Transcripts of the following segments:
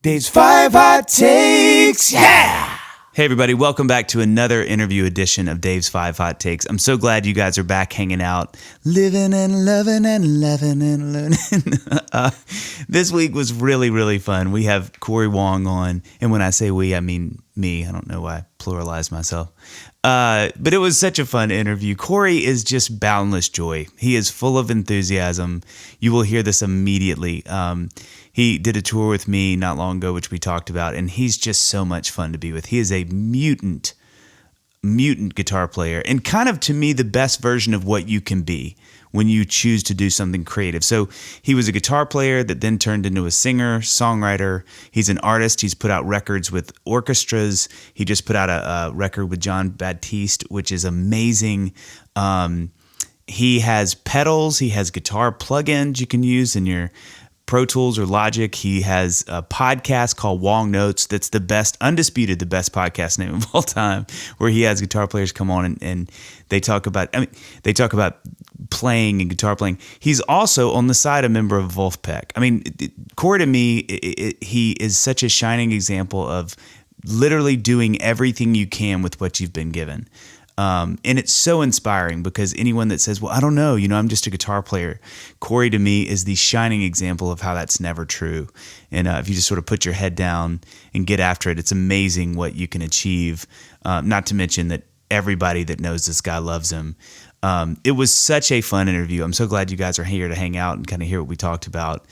Dave's 5 Hot Takes, yeah! Hey everybody, welcome back to another interview edition of Dave's 5 Hot Takes. I'm so glad you guys are back hanging out, living and loving and loving and learning. This week was really, really fun. We have Cory Wong on, and when I say we, I mean me. I don't know why I pluralized myself. But it was such a fun interview. Cory is just boundless joy. He is full of enthusiasm. You will hear this immediately. He did a tour with me not long ago, which we talked about, and he's just so much fun to be with. He is a mutant guitar player, and kind of, to me, the best version of what you can be when you choose to do something creative. So he was a guitar player that then turned into a singer, songwriter. He's an artist. He's put out records with orchestras. He just put out a record with John Baptiste, which is amazing. He has pedals. He has guitar plugins you can use in your Pro Tools or Logic. He has a podcast called Wong Notes that's the best, undisputed, the best podcast name of all time, where he has guitar players come on and they talk about, playing and guitar playing. He's also on the side a member of Wolfpack. I mean, Cory, to me, he is such a shining example of literally doing everything you can with what you've been given. And it's so inspiring because anyone that says, well, I don't know, I'm just a guitar player. Cory, to me, is the shining example of how that's never true. And if you just sort of put your head down and get after it, it's amazing what you can achieve. Not to mention that everybody that knows this guy loves him. It was such a fun interview. I'm so glad you guys are here to hang out and kind of hear what we talked about.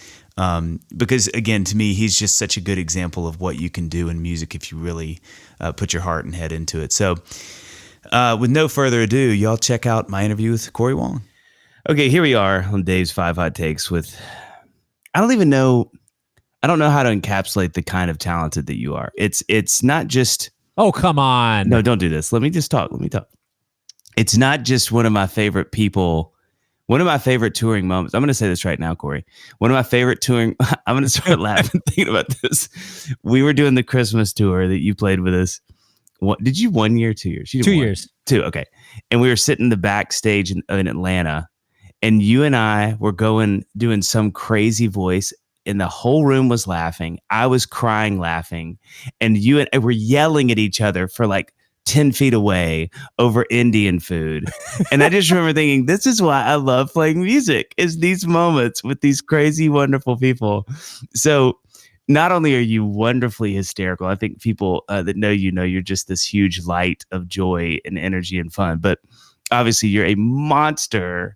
Because, again, to me, he's just such a good example of what you can do in music if you really put your heart and head into it. So, with no further ado, y'all check out my interview with Cory Wong. Okay, here we are on Dave's 5 Hot Takes with, I don't know how to encapsulate the kind of talented that you are. It's not just... Oh, come on. No, don't do this. Let me talk. It's not just one of my favorite people, one of my favorite touring moments. I'm going to say this right now, Cory. One of my favorite touring... I'm going to start laughing thinking about this. We were doing the Christmas tour that you played with us. What did you 1 year, 2 years? 2 years. 2, okay. And we were sitting in the backstage in Atlanta, and you and I were doing some crazy voice, and the whole room was laughing. I was crying laughing, and you and I were yelling at each other for like 10 feet away over Indian food. And I just remember thinking, this is why I love playing music, is these moments with these crazy, wonderful people. So not only are you wonderfully hysterical, I think people that know you're just this huge light of joy and energy and fun, but obviously you're a monster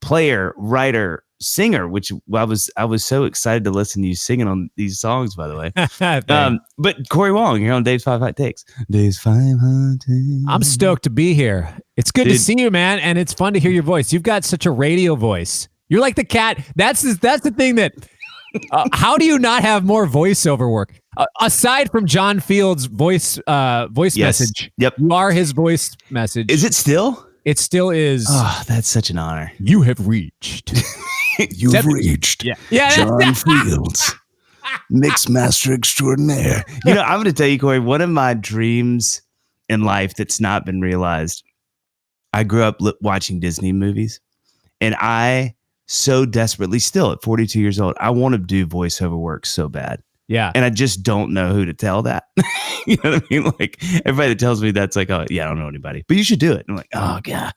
player, writer, singer, which I was so excited to listen to you singing on these songs, by the way. But Cory Wong, you're on Dave's 5 Hot Takes. Dave's 5 Hot Takes. I'm stoked to be here. It's good to see you, man, and it's fun to hear your voice. You've got such a radio voice. You're like the cat. That's the thing that... how do you not have more voiceover work aside from John Field's voice message? Yep, you are his voice message. Is it still? It still is. Oh, that's such an honor. You have reached. You've reached. Yeah. John Fields, mix master extraordinaire. I'm going to tell you, Cory, one of my dreams in life that's not been realized. I grew up watching Disney movies, and I so desperately, still at 42 years old, I want to do voiceover work so bad. Yeah. And I just don't know who to tell that. You know what I mean? Like, everybody that tells me that's like, oh, yeah, I don't know anybody. But you should do it. And I'm like, oh, God.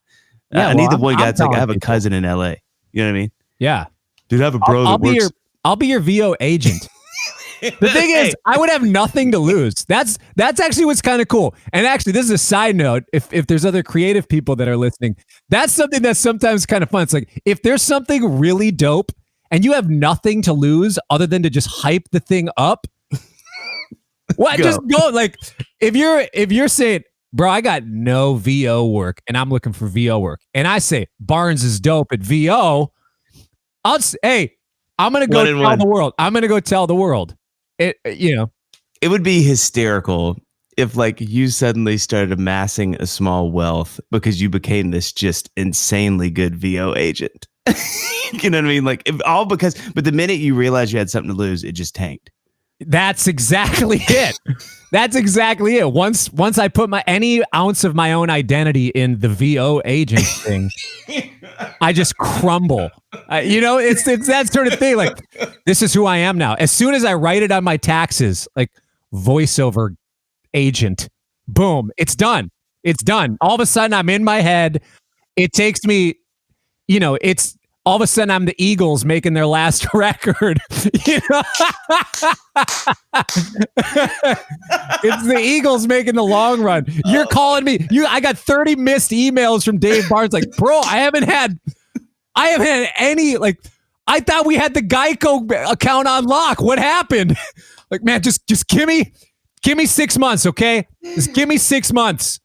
Yeah, I need the one guy that's like, I have a cousin in LA. You know what I mean? Yeah. Dude, I have a bro that works. I'll be your VO agent. The thing is, I would have nothing to lose. That's actually what's kind of cool. And actually, this is a side note. If there's other creative people that are listening, that's something that's sometimes kind of fun. It's like, if there's something really dope and you have nothing to lose other than to just hype the thing up, what? Just go. Like, if you're saying, bro, I got no VO work and I'm looking for VO work, and I say Barnes is dope at VO, hey, I'm gonna go tell the world. I'm gonna go tell the world. It would be hysterical if like you suddenly started amassing a small wealth because you became this just insanely good VO agent. You know what I mean? Like, but the minute you realized you had something to lose, it just tanked. That's exactly it. That's exactly it. Once I put any ounce of my own identity in the VO agent thing, I just crumble. It's that sort of thing. Like, this is who I am now. As soon as I write it on my taxes, like voiceover agent, boom, it's done. It's done. All of a sudden, I'm in my head. It takes me, it's all of a sudden I'm the Eagles making their last record. It's the Eagles making the long run. You're calling me. I got 30 missed emails from Dave Barnes. Like, bro, I haven't had any, like, I thought we had the Geico account on lock. What happened? Like, man, just give me 6 months, okay? Just give me 6 months.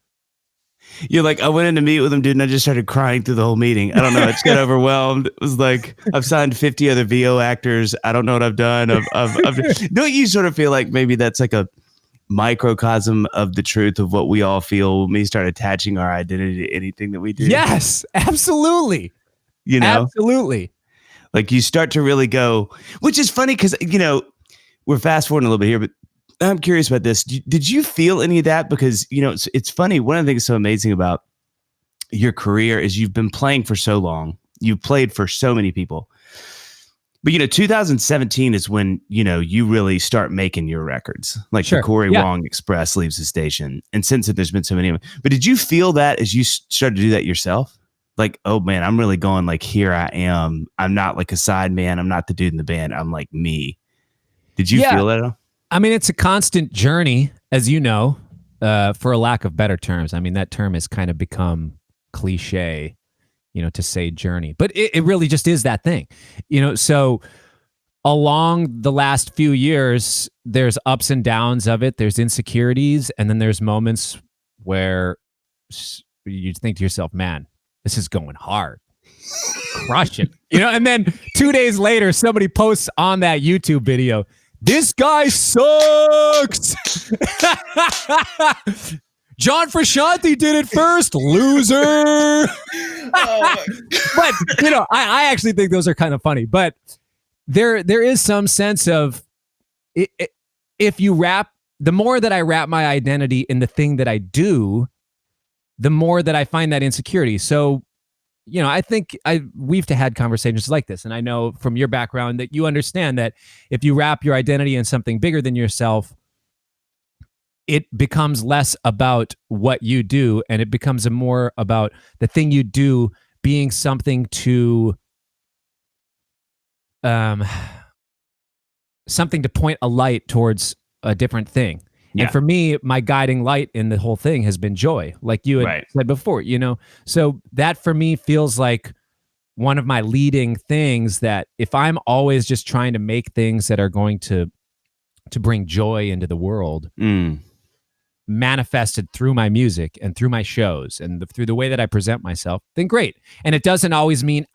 You're like, I went in to meet with him, dude, and I just started crying through the whole meeting. I don't know. I just got overwhelmed. It was like, I've signed 50 other VO actors. I don't know what I've done. Don't you sort of feel like maybe that's like a microcosm of the truth of what we all feel when we start attaching our identity to anything that we do? Yes, absolutely. Absolutely. Like you start to really go, which is funny because, we're fast forwarding a little bit here, but I'm curious about this. Did you feel any of that? Because, it's funny. One of the things so amazing about your career is you've been playing for so long. You've played for so many people. But, 2017 is when, you really start making your records. Like the Cory Wong Express leaves the station. And since then, there's been so many. But did you feel that as you started to do that yourself? Like, oh, man, I'm really going like, here I am. I'm not like a side man. I'm not the dude in the band. I'm like me. Did you feel that at all? I mean, it's a constant journey, as you know, for a lack of better terms. I mean, that term has kind of become cliche, to say journey, but it really just is that thing, so along the last few years, there's ups and downs of it. There's insecurities. And then there's moments where you think to yourself, man, this is going hard. Crush it. And then 2 days later, somebody posts on that YouTube video, this guy sucks. John Frusciante did it first, loser. But I actually think those are kind of funny. But there is some sense of if you wrap, the more that I wrap my identity in the thing that I do, the more that I find that insecurity. So, I think we've had conversations like this, and I know from your background that you understand that if you wrap your identity in something bigger than yourself, it becomes less about what you do, and it becomes more about the thing you do being something to point a light towards a different thing. Yeah. And for me, my guiding light in the whole thing has been joy, like you had said before, So that for me feels like one of my leading things, that if I'm always just trying to make things that are going to bring joy into the world, manifested through my music and through my shows and through the way that I present myself, then great. And it doesn't always mean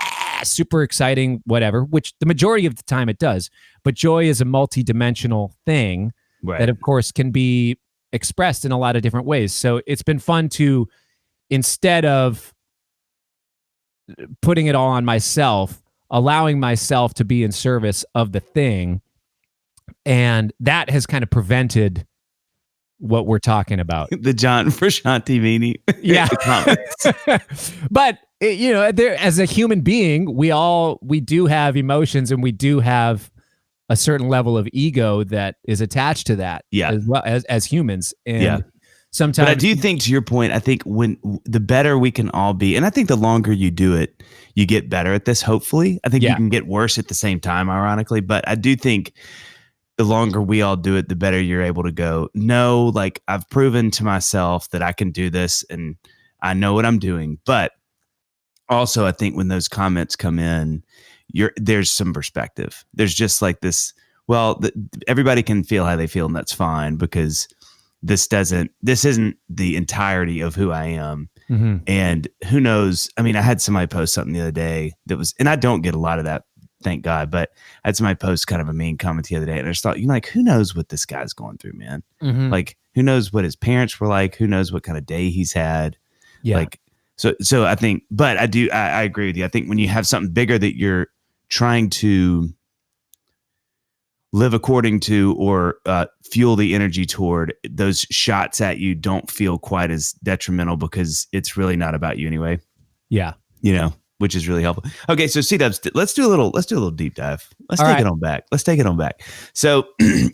super exciting, whatever, which the majority of the time it does. But joy is a multi-dimensional thing. Right. That, of course, can be expressed in a lot of different ways. So it's been fun to, instead of putting it all on myself, allowing myself to be in service of the thing. And that has kind of prevented what we're talking about. The John Frusciante meaning. Yeah. But, as a human being, we do have emotions, and we do have a certain level of ego that is attached to that, as well as humans. And sometimes, but I do think, to your point, I think when the better we can all be, and I think the longer you do it, you get better at this. Hopefully, I think you can get worse at the same time, ironically. But I do think the longer we all do it, the better you're able to go, no, like I've proven to myself that I can do this, and I know what I'm doing. But also, I think when those comments come in, there's some perspective. There's just like this, everybody can feel how they feel, and that's fine, because this isn't the entirety of who I am. Mm-hmm. And who knows? I mean, I had somebody post something the other day that was, and I don't get a lot of that, thank God, but I had somebody post kind of a mean comment the other day, and I just thought, who knows what this guy's going through, man? Mm-hmm. Like, who knows what his parents were like? Who knows what kind of day he's had? Yeah. Like, so I think, but I agree with you. I think when you have something bigger that you're trying to, live according to or fuel the energy toward, those shots at you don't feel quite as detrimental because it's really not about you anyway. Yeah. Which is really helpful. Okay, so C-Dubs, let's do a little deep dive. Let's take it on back. So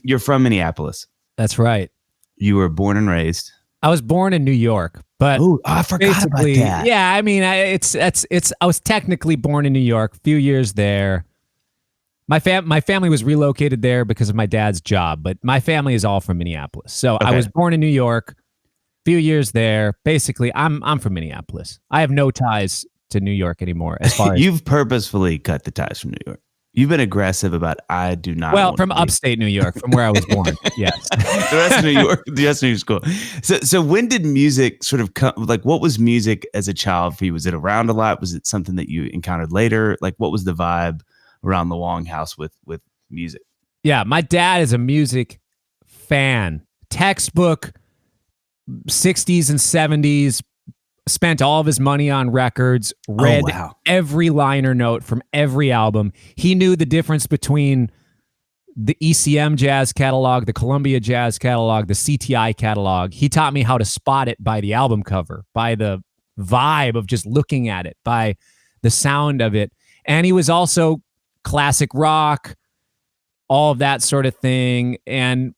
you're from Minneapolis. That's right. You were born and raised. I was born in New York, but I forgot about that. Yeah, I mean, I was technically born in New York, a few years there. My family was relocated there because of my dad's job, but my family is all from Minneapolis. So I was born in New York, few years there. Basically, I'm from Minneapolis. I have no ties to New York anymore. As far as you've purposefully cut the ties from New York. You've been aggressive about I do not. Well, from upstate New York, from where I was born. Yes, the rest of New York is cool. So when did music sort of come? Like, what was music as a child for you? Was it around a lot? Was it something that you encountered later? Like, what was the vibe around the Wong house with music? Yeah, my dad is a music fan. Textbook 60s and 70s. Spent all of his money on records, read every liner note from every album. He knew the difference between the ECM jazz catalog, the Columbia jazz catalog, the CTI catalog. He taught me how to spot it by the album cover, by the vibe of just looking at it, by the sound of it. And he was also classic rock, all of that sort of thing. And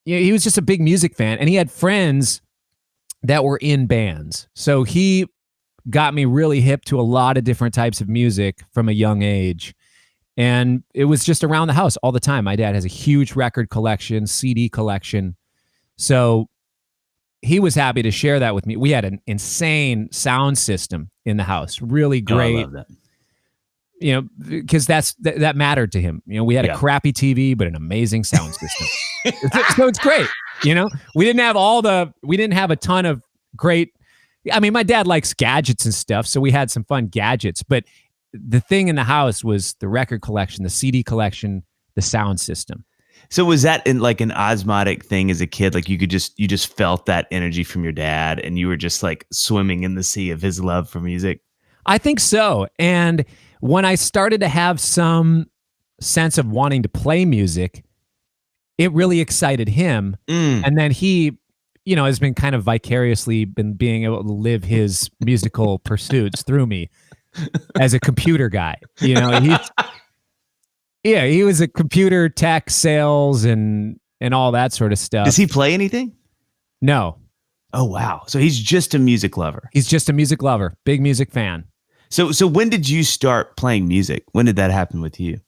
he was just a big music fan. And he had friends that were in bands. So he got me really hip to a lot of different types of music from a young age. And it was just around the house all the time. My dad has a huge record collection, CD collection. So he was happy to share that with me. We had an insane sound system in the house. Really great. I love that. Because that mattered to him. We had a crappy TV, but an amazing sound system. So it's great. We didn't have a ton of great. I mean, my dad likes gadgets and stuff, so we had some fun gadgets. But the thing in the house was the record collection, the CD collection, the sound system. So was that in like an osmotic thing as a kid? Like you just felt that energy from your dad, and you were just like swimming in the sea of his love for music? I think so. And when I started to have some sense of wanting to play music, it really excited him. And then he, has been kind of vicariously been being able to live his musical pursuits through me as a computer guy. He was a computer tech sales and all that sort of stuff. Does he play anything? No. Oh, wow. So he's just a music lover. He's just a music lover, big music fan. So when did you start playing music? When did that happen with you?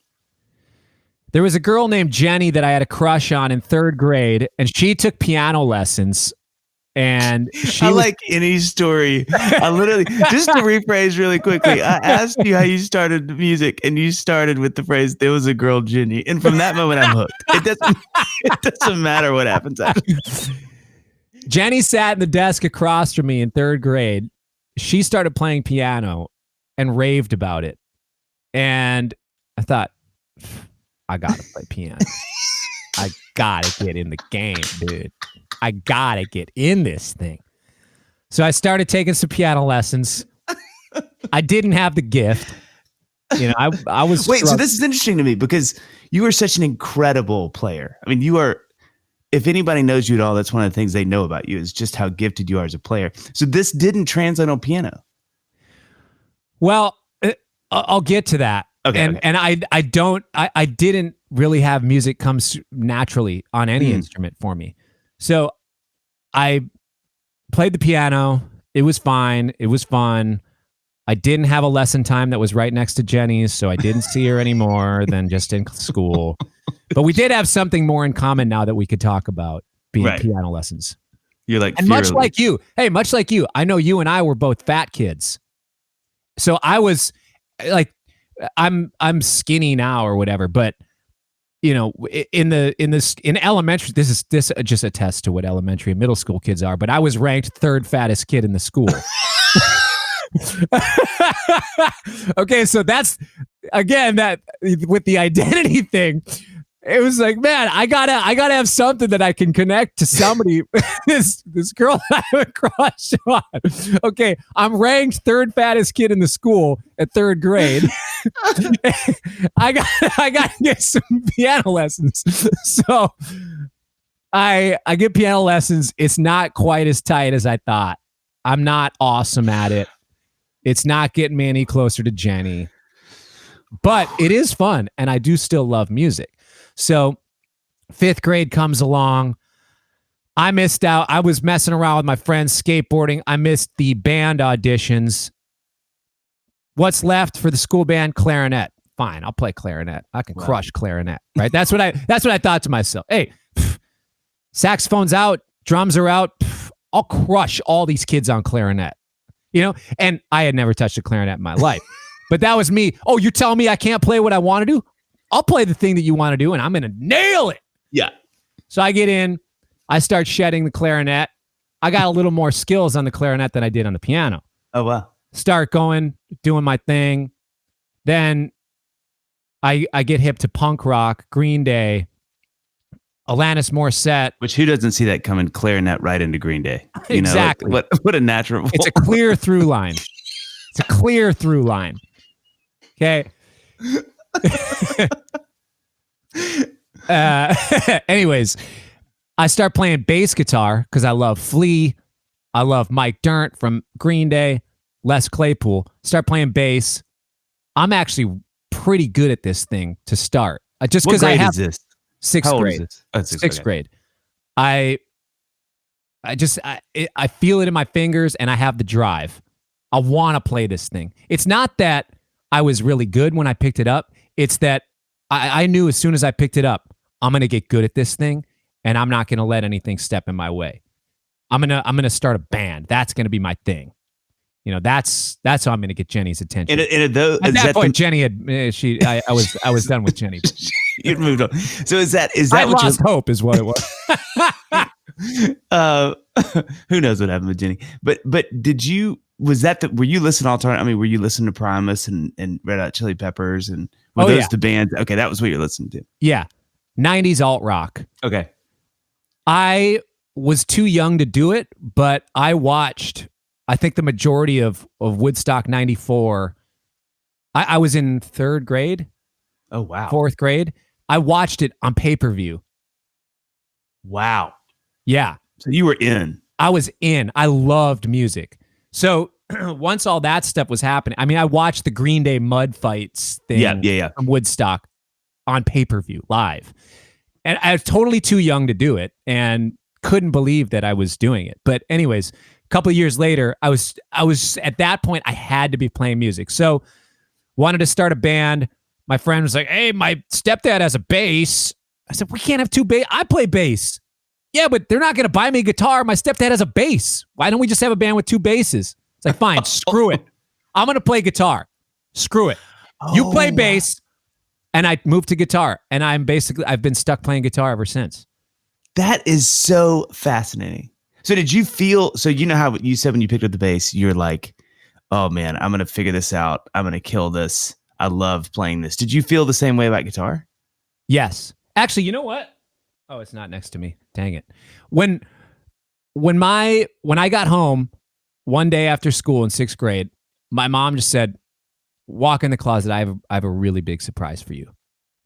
There was a girl named Jenny that I had a crush on in 3rd grade, and she took piano lessons. And like any story. I literally, just to rephrase really quickly, I asked you how you started music, and you started with the phrase, "There was a girl, Jenny," and from that moment, I'm hooked. It doesn't matter what happens after. Jenny sat in the desk across from me in 3rd grade. She started playing piano and raved about it. And I thought, I gotta play piano. I gotta get in the game, dude. I gotta get in this thing. So I started taking some piano lessons. I didn't have the gift. I was... Wait, so this is interesting to me because you are such an incredible player. I mean, you are... If anybody knows you at all, that's one of the things they know about you is just how gifted you are as a player. So this didn't translate on piano. Well, I'll get to that. Okay. And I didn't really have music come naturally on any instrument for me. So I played the piano. It was fine. It was fun. I didn't have a lesson time that was right next to Jenny's, so I didn't see her any more than just in school. But we did have something more in common now that we could talk about, being piano lessons. You're like, and much like you, I know you and I were both fat kids. So I was like, I'm skinny now or whatever, but in elementary, this just attests to what elementary and middle school kids are, but I was ranked 3rd fattest kid in the school. Okay, so that's again that with the identity thing, it was like, man, I gotta have something that I can connect to somebody. this girl I have a crush on. Okay, I'm ranked third fattest kid in the school at third grade. I got to get some piano lessons. So I get piano lessons. It's not quite as tight as I thought. I'm not awesome at it. It's not getting me any closer to Jenny. But it is fun, and I do still love music. So 5th grade comes along. I missed out. I was messing around with my friends skateboarding. I missed the band auditions. What's left for the school band? Clarinet. Fine, I'll play clarinet. I can crush clarinet, right? That's what I thought to myself. Hey, saxophone's out, drums are out. I'll crush all these kids on clarinet. And I had never touched a clarinet in my life. But that was me. Oh, you're telling me I can't play what I want to do? I'll play the thing that you want to do, and I'm going to nail it. Yeah. So I get in. I start shedding the clarinet. I got a little more skills on the clarinet than I did on the piano. Oh, wow. Start going, doing my thing. Then I get hip to punk rock, Green Day, Alanis Morissette. Which, who doesn't see that coming clarinet right into Green Day? Exactly. What a natural. It's a clear through line. It's a clear through line. Okay. Anyways, I start playing bass guitar because I love Flea. I love Mike Dirnt from Green Day, Les Claypool. Start playing bass. I'm actually pretty good at this thing to start. Just because I have is this? 6th How old grade. is this? Oh, Sixth grade. I feel it in my fingers, and I have the drive. I want to play this thing. It's not that I was really good when I picked it up. It's that I knew as soon as I picked it up, I'm going to get good at this thing, and I'm not going to let anything step in my way. I'm gonna start a band. That's going to be my thing. That's how I'm going to get Jenny's attention. At that point, Jenny had I was done with Jenny. You'd moved on. So is that I lost hope is what it was. Who knows what happened with Jenny? But were you listening to alternative? I mean, were you listening to Primus and Red Hot Chili Peppers and were those the bands? Okay, that was what you're listening to. Yeah, 90s alt rock. Okay, I was too young to do it, but I watched. I think the majority of Woodstock 94. I was in 3rd grade. Oh wow, 4th grade. I watched it on pay-per-view. Wow. Yeah. So you were in. I was in. I loved music. So once all that stuff was happening, I mean, I watched the Green Day Mud Fights thing from Woodstock on pay-per-view live. And I was totally too young to do it and couldn't believe that I was doing it. But anyways, a couple of years later, I was at that point, I had to be playing music. So wanted to start a band. My friend was like, hey, my stepdad has a bass. I said, we can't have 2 bass. I play bass. Yeah, but they're not going to buy me a guitar. My stepdad has a bass. Why don't we just have a band with 2 basses? It's like, fine, screw it. I'm going to play guitar. Screw it. You play bass. And I moved to guitar. And I've been stuck playing guitar ever since. That is so fascinating. So did you feel, so you know how you said when you picked up the bass, you're like, oh man, I'm going to figure this out. I'm going to kill this. I love playing this. Did you feel the same way about guitar? Yes. Actually, you know what? Oh, it's not next to me. Dang it. When I got home one day after school in 6th grade, my mom just said, walk in the closet. I have a really big surprise for you.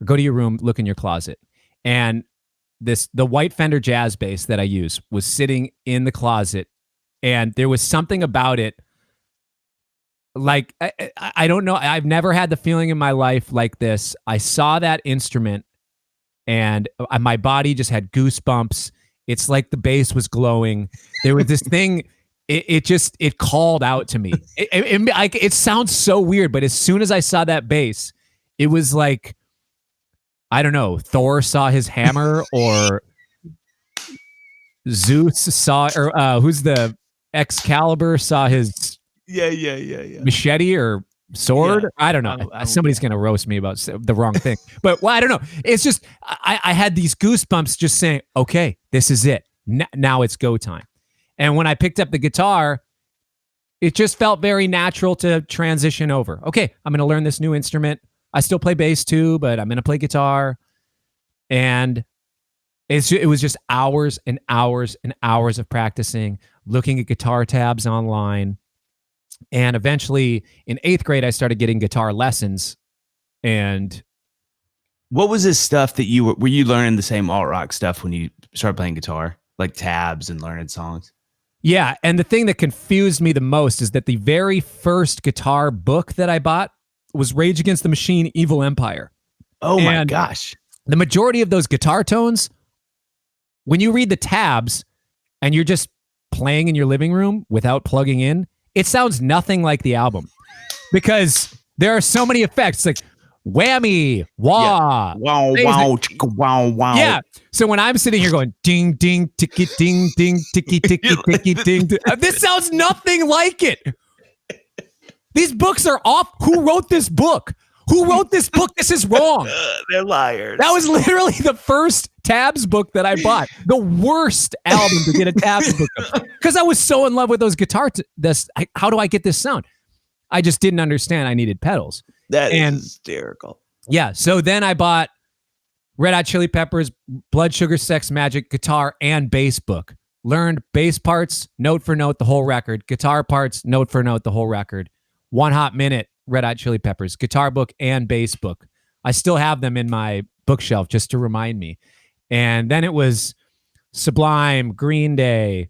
Go to your room, look in your closet. And the white Fender jazz bass that I use was sitting in the closet. And there was something about it. Like, I don't know. I've never had the feeling in my life like this. I saw that instrument and my body just had goosebumps. It's like the bass was glowing. There was this thing. It called out to me. It sounds so weird, but as soon as I saw that bass, it was like, I don't know, Thor saw his hammer or Zeus saw, or who's the Excalibur saw his machete or sword. Yeah. I don't know. Somebody's going to roast me about the wrong thing, but I don't know. It's just, I had these goosebumps just saying, okay, this is it. Now it's go time. And when I picked up the guitar, it just felt very natural to transition over. Okay, I'm going to learn this new instrument. I still play bass too, but I'm going to play guitar. And it was just hours and hours and hours of practicing, looking at guitar tabs online. And eventually in 8th grade, I started getting guitar lessons. And what was this stuff that were you learning the same alt rock stuff when you started playing guitar, like tabs and learning songs? yeah, and the thing that confused me the most is that the very first guitar book that I bought was Rage Against the Machine, Evil Empire. Oh my gosh. The majority of those guitar tones, when you read the tabs and you're just playing in your living room without plugging in, it sounds nothing like the album because there are so many effects like whammy, wah, wow, wow, chicka, wow, wow. Yeah. So when I'm sitting here going ding, ding, ticky, ding, ding, ticky, ticky, ticky, ding, this sounds nothing like it. These books are off. Who wrote this book? Who wrote this book? This is wrong. They're liars. That was literally the first tabs book that I bought. The worst album to get a tabs book of. Because I was so in love with those guitar. How do I get this sound? I just didn't understand I needed pedals. That is hysterical. Yeah. So then I bought Red Hot Chili Peppers, Blood Sugar Sex Magic guitar and bass book. Learned bass parts, note for note, the whole record. Guitar parts, note for note, the whole record. One Hot Minute, Red Hot Chili Peppers, guitar book and bass book. I still have them in my bookshelf just to remind me. And then it was Sublime, Green Day,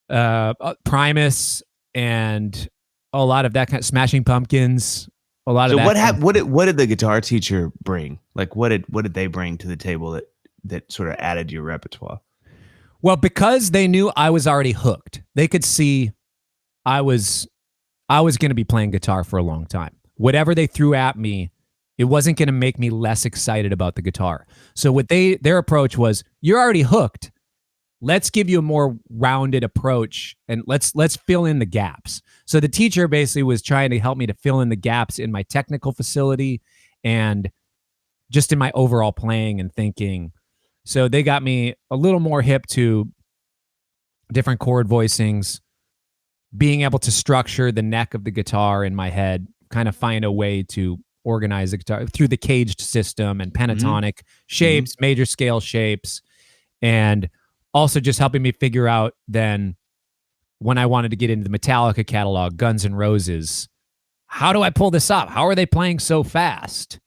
Primus, and a lot of that kind of Smashing Pumpkins. A lot of that. What happened? What did the guitar teacher bring? Like what did they bring to the table that sort of added to your repertoire? Well, because they knew I was already hooked, they could see I was going to be playing guitar for a long time. Whatever they threw at me, it wasn't going to make me less excited about the guitar. So what their approach was, you're already hooked. Let's give you a more rounded approach and let's fill in the gaps. So the teacher basically was trying to help me to fill in the gaps in my technical facility and just in my overall playing and thinking. So they got me a little more hip to different chord voicings, being able to structure the neck of the guitar in my head, kind of find a way to organize the guitar through the caged system and pentatonic shapes, major scale shapes, and also just helping me figure out then when I wanted to get into the Metallica catalog, Guns N' Roses, how do I pull this up? How are they playing so fast?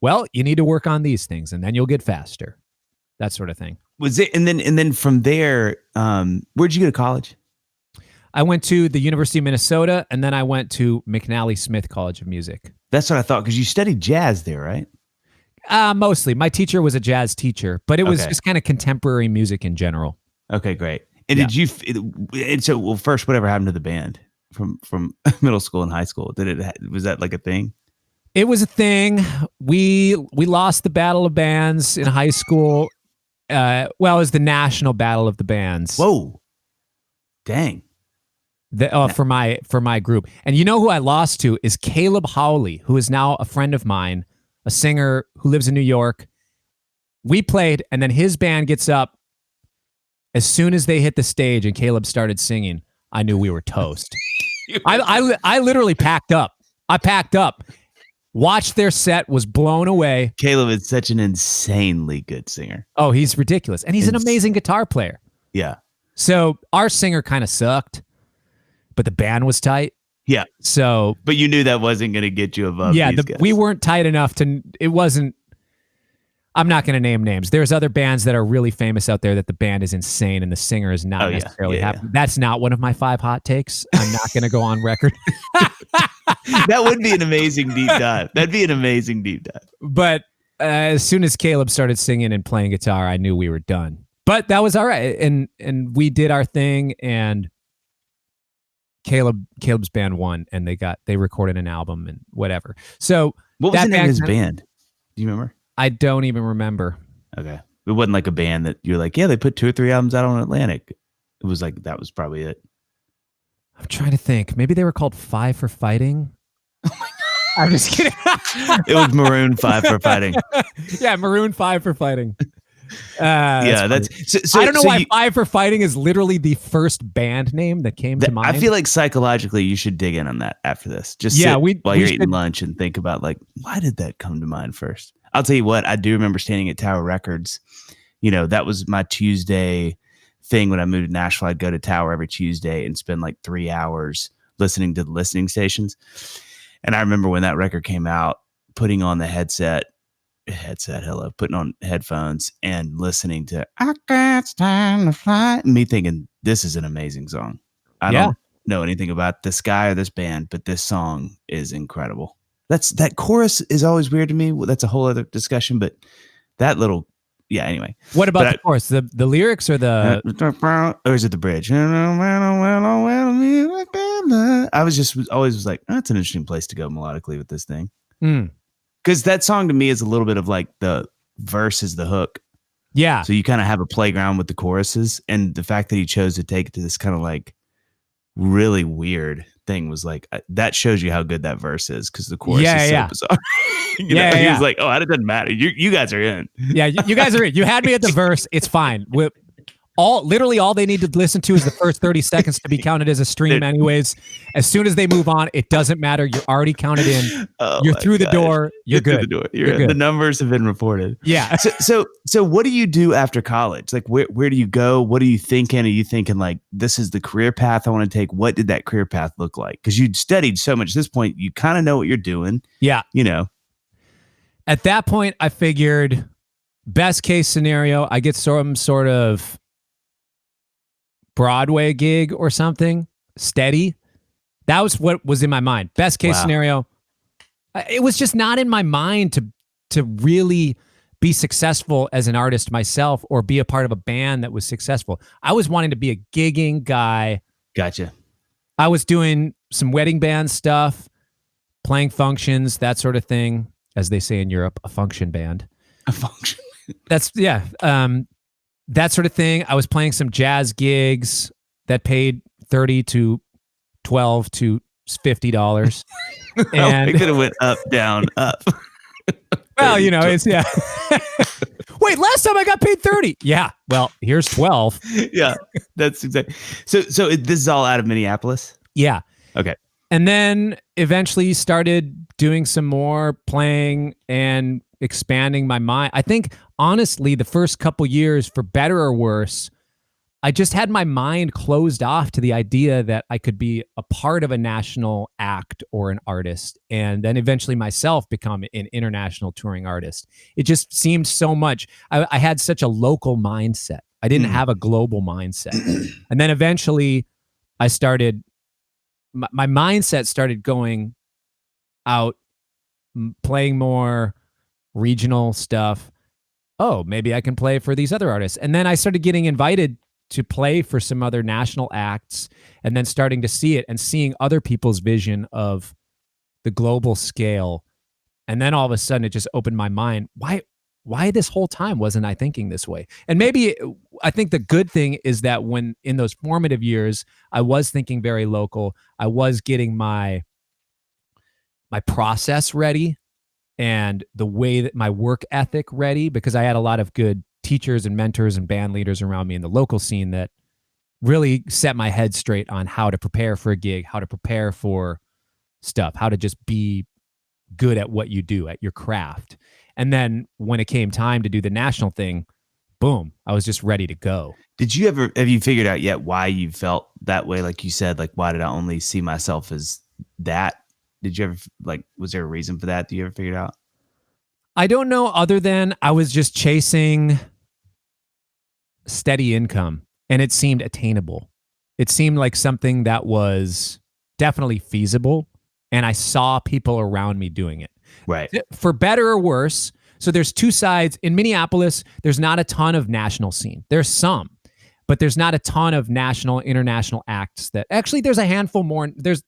Well, you need to work on these things and then you'll get faster. That sort of thing. Was it and then from there, where'd you go to college? I went to the University of Minnesota, and then I went to McNally Smith College of Music. That's what I thought, because you studied jazz there, right? Mostly. My teacher was a jazz teacher, but it was just kind of contemporary music in general. Okay, great. And did you? And so, well, first, whatever happened to the band from middle school and high school? Was that like a thing? It was a thing. We lost the Battle of Bands in high school. Well, it was the National Battle of the Bands. Whoa, dang. For my group. And you know who I lost to is Caleb Howley, who is now a friend of mine, a singer who lives in New York. We played, and then his band gets up. As soon as they hit the stage and Caleb started singing, I knew we were toast. I literally packed up. I packed up, watched their set, was blown away. Caleb is such an insanely good singer. Oh, he's ridiculous. And he's an amazing guitar player. Yeah. So our singer kind of sucked, but the band was tight. Yeah. So, but you knew that wasn't going to get you above. Yeah. We weren't tight enough to, it wasn't, I'm not going to name names. There's other bands that are really famous out there that the band is insane and the singer is not necessarily happy. Yeah. That's not one of my 5 hot takes. I'm not going to go on record. That would be an amazing deep dive. That'd be an amazing deep dive. But as soon as Caleb started singing and playing guitar, I knew we were done. But that was all right. And we did our thing, and Caleb's band won, and they recorded an album and whatever. So what was the name of his band? Do you remember? I don't even remember. Okay. It wasn't like a band that you're like, yeah, they put 2 or 3 albums out on Atlantic. It was like, that was probably it. I'm trying to think. Maybe they were called 5 for Fighting. Oh my God. I'm just kidding. It was Maroon 5 for Fighting. Yeah, Maroon 5 for Fighting. That's so I don't know why 5 for Fighting is literally the first band name that came to mind. I feel like psychologically you should dig in on that after this. Just while you're eating lunch and think about like, why did that come to mind first? I'll tell you what, I do remember standing at Tower Records. That was my Tuesday thing when I moved to Nashville. I'd go to Tower every Tuesday and spend like 3 hours listening to the listening stations. And I remember when that record came out, putting on the putting on headphones and listening to I Got Time to Fly. Me thinking, this is an amazing song. I don't know anything about this guy or this band, but this song is incredible. That chorus is always weird to me. Well, that's a whole other discussion, but that little, anyway. What about the chorus? The lyrics or the... Or is it the bridge? I was always like, that's an interesting place to go melodically with this thing. Because that song to me is a little bit of like the verse is the hook. Yeah. So you kind of have a playground with the choruses. And the fact that he chose to take it to this kind of like really weird thing was like, that shows you how good that verse is, because the chorus is so bizarre. He was like, oh, it doesn't matter. You guys are in. Yeah, you guys are in. You had me at the verse. It's fine. Literally all they need to listen to is the first 30 seconds to be counted as a stream anyways. As soon as they move on, it doesn't matter. You're already counted in. You're through the door. You're good. Through the door. You're good. The numbers have been reported. Yeah. So what do you do after college? Like, where do you go? What are you thinking? Are you thinking like, this is the career path I want to take? What did that career path look like? Because you'd studied so much at this point, you kind of know what you're doing. Yeah. At that point, I figured best case scenario, I get some sort of Broadway gig or something steady. That was what was in my mind. Best case scenario. It was just not in my mind to really be successful as an artist myself or be a part of a band that was successful. I was wanting to be a gigging guy. Gotcha. I was doing some wedding band stuff, playing functions, that sort of thing, as they say in Europe, a function band. A function. That's that sort of thing. I was playing some jazz gigs that paid $30 to $12 to $50. And it could have went up, down, up. Well, it's Wait, last time I got paid 30. Yeah. Well, here's 12. Yeah, that's exactly. So this is all out of Minneapolis? Yeah. Okay. And then eventually started doing some more playing and expanding my mind. I think, honestly, the first couple years, for better or worse, I just had my mind closed off to the idea that I could be a part of a national act or an artist, and then eventually myself become an international touring artist. It just seemed so much. I had such a local mindset. I didn't have a global mindset. And then eventually I started, my mindset started going out, playing more regional stuff. Oh, maybe I can play for these other artists. And then I started getting invited to play for some other national acts, and then starting to see it and seeing other people's vision of the global scale. And then all of a sudden it just opened my mind. Why this whole time wasn't I thinking this way? And maybe I think the good thing is that when in those formative years, I was thinking very local. I was getting my process ready and the way that my work ethic ready, because I had a lot of good teachers and mentors and band leaders around me in the local scene that really set my head straight on how to prepare for a gig, how to prepare for stuff, how to just be good at what you do, at your craft. And then when it came time to do the national thing, boom, I was just ready to go. Have you figured out yet why you felt that way? Like you said, like, why did I only see myself as that? Did you ever, like, was there a reason for that? Do you ever figure it out? I don't know, other than I was just chasing steady income, and it seemed attainable. It seemed like something that was definitely feasible, and I saw people around me doing it. Right. For better or worse. So there's two sides. In Minneapolis, there's not a ton of national scene. There's some, but there's not a ton of national, international acts that actually there's a handful more. There's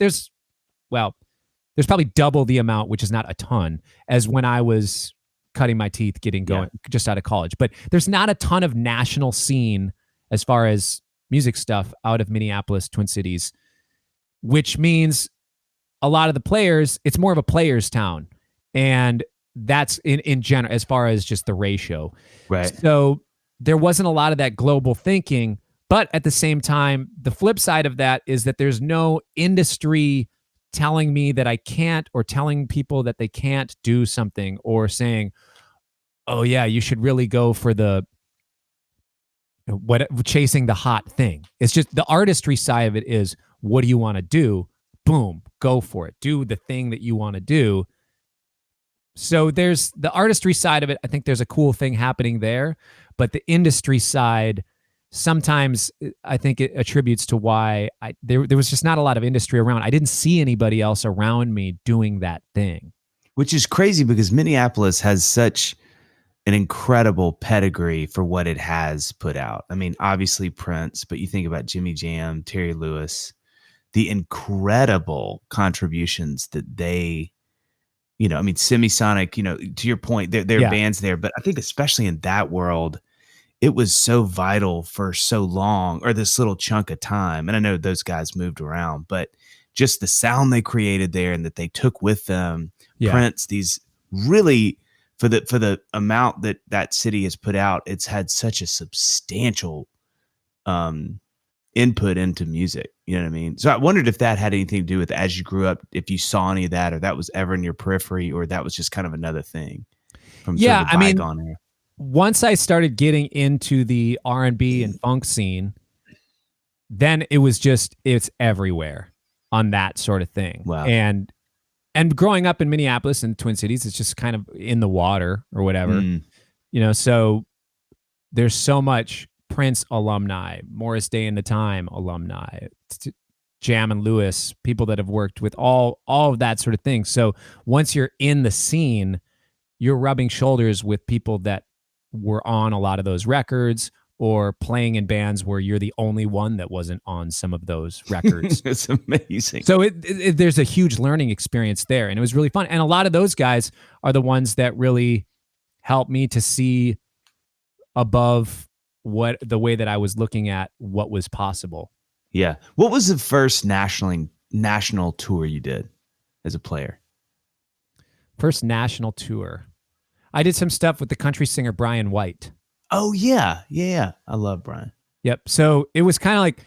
probably double the amount, which is not a ton, as when I was cutting my teeth, getting going just out of college. But there's not a ton of national scene as far as music stuff out of Minneapolis, Twin Cities, which means a lot of the players, it's more of a players town. And that's in general, as far as just the ratio. Right. So there wasn't a lot of that global thinking, but at the same time, the flip side of that is that there's no industry telling me that I can't, or telling people that they can't do something, or saying, oh yeah, you should really go for the what chasing the hot thing. It's just the artistry side of it is what do you want to do? Boom, go for it. Do the thing that you want to do. So there's the artistry side of it. I think there's a cool thing happening there, but the industry side sometimes I think it attributes to why there was just not a lot of industry around. I didn't see anybody else around me doing that thing. Which is crazy because Minneapolis has such an incredible pedigree for what it has put out. I mean, obviously Prince, but you think about Jimmy Jam, Terry Lewis, the incredible contributions that they, I mean, Semisonic, to your point, there are bands there, but I think especially in that world, it was so vital for so long, or this little chunk of time. And I know those guys moved around, but just the sound they created there and that they took with them, Prince, these really, for the amount that city has put out, it's had such a substantial input into music. You know what I mean? So I wondered if that had anything to do with as you grew up, if you saw any of that, or that was ever in your periphery, or that was just kind of another thing from sort of the bygone era. Once I started getting into the R&B and funk scene, then it's everywhere on that sort of thing. Wow. And growing up in Minneapolis and Twin Cities, it's just kind of in the water or whatever. So there's so much Prince alumni, Morris Day and the Time alumni, Jam and Lewis, people that have worked with all of that sort of thing. So once you're in the scene, you're rubbing shoulders with people that were on a lot of those records or playing in bands where you're the only one that wasn't on some of those records. It's amazing. So there's a huge learning experience there, and it was really fun. And a lot of those guys are the ones that really helped me to see above the way that I was looking at what was possible. Yeah. What was the first national tour you did as a player? First national tour. I did some stuff with the country singer Brian White. Oh, yeah. Yeah. I love Brian. Yep. So it was kind of like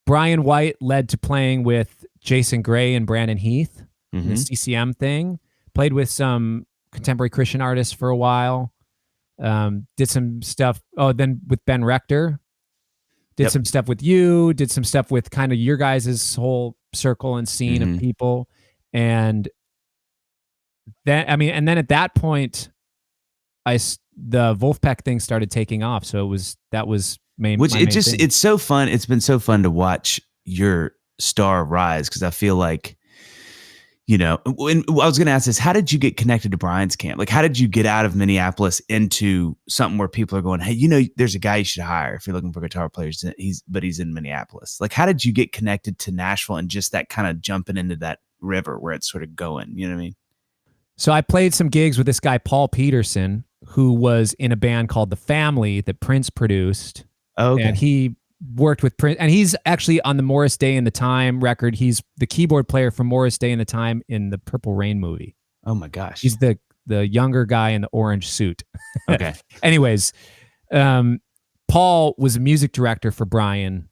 Brian White led to playing with Jason Gray and Brandon Heath, the CCM thing. Played with some contemporary Christian artists for a while. Did some stuff. Oh, then with Ben Rector. Did some stuff with you. Did some stuff with kind of your guys' whole circle and scene of people. And then, and then at that point, the Wolfpack thing started taking off. So that was main. Which it's so fun. It's been so fun to watch your star rise, because I feel like, I was going to ask this, how did you get connected to Brian's camp? Like, how did you get out of Minneapolis into something where people are going, hey, there's a guy you should hire if you're looking for guitar players, but he's in Minneapolis. Like, how did you get connected to Nashville and just that kind of jumping into that river where it's sort of going, you know what I mean? So I played some gigs with this guy, Paul Peterson, who was in a band called The Family that Prince produced. Oh, okay. And he worked with Prince, and he's actually on the Morris Day and the Time record. He's the keyboard player for Morris Day and the Time in the Purple Rain movie. Oh my gosh. He's the younger guy in the orange suit. Okay. Anyways, Paul was a music director for Brian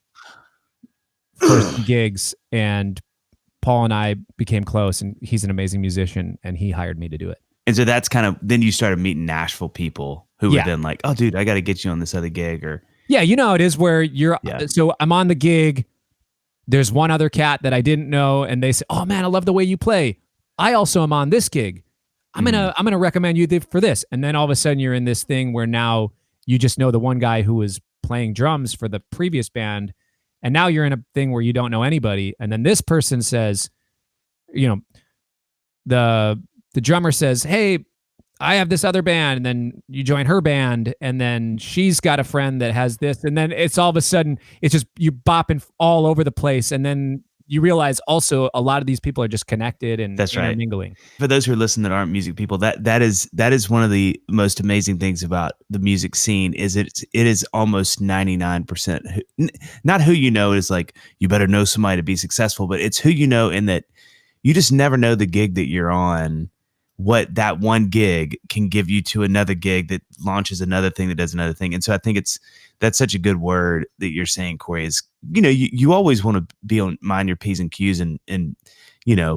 for some gigs, and Paul and I became close, and he's an amazing musician, and he hired me to do it. And so that's kind of, then you started meeting Nashville people who were then like, oh dude, I got to get you on this other gig, or. Yeah, it is where so I'm on the gig. There's one other cat that I didn't know, and they say, "Oh man, I love the way you play. I also am on this gig. I'm gonna recommend you for this." And then all of a sudden, you're in this thing where now you just know the one guy who was playing drums for the previous band, and now you're in a thing where you don't know anybody. And then this person says, the drummer says, "Hey, I have this other band," and then you join her band, and then she's got a friend that has this, and then it's all of a sudden, it's just, you're bopping all over the place, and then you realize also a lot of these people are just connected and intermingling. For those who are listening that aren't music people, that is one of the most amazing things about the music scene is it is almost 99%, not who you know is like, you better know somebody to be successful, but it's who you know, in that you just never know the gig that you're on, what that one gig can give you to another gig that launches another thing that does another thing. And so I think that's such a good word that you're saying, Cory, is, you always want to be on, mind your P's and Q's and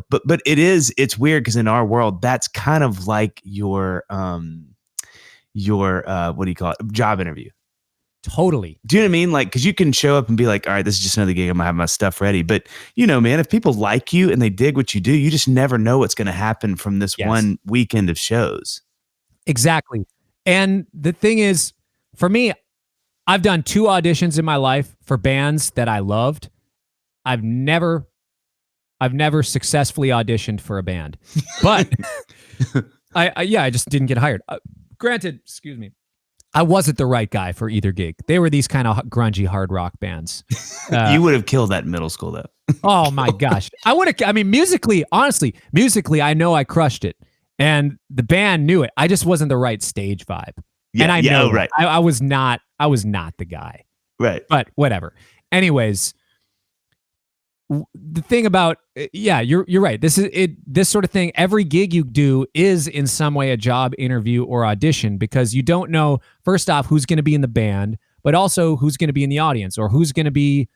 but it's weird because in our world, that's kind of like your, your what do you call it, job interview. Totally. Do you know what I mean? Like, because you can show up and be like, all right, this is just another gig. I'm gonna have my stuff ready. But man, if people like you and they dig what you do, you just never know what's going to happen from this one weekend of shows. Exactly. And the thing is, for me, I've done 2 auditions in my life for bands that I loved. I've never successfully auditioned for a band, but I just didn't get hired. Granted, excuse me, I wasn't the right guy for either gig. They were these kind of grungy hard rock bands. You would have killed that in middle school, though. Oh my gosh, I would have. I mean, musically, I know I crushed it, and the band knew it. I just wasn't the right stage vibe, and I know right. I was not the guy, right? But whatever. Anyways. The thing about you're right. This sort of thing. Every gig you do is in some way a job interview or audition, because you don't know, first off, who's going to be in the band, but also who's going to be in the audience, or who's going to be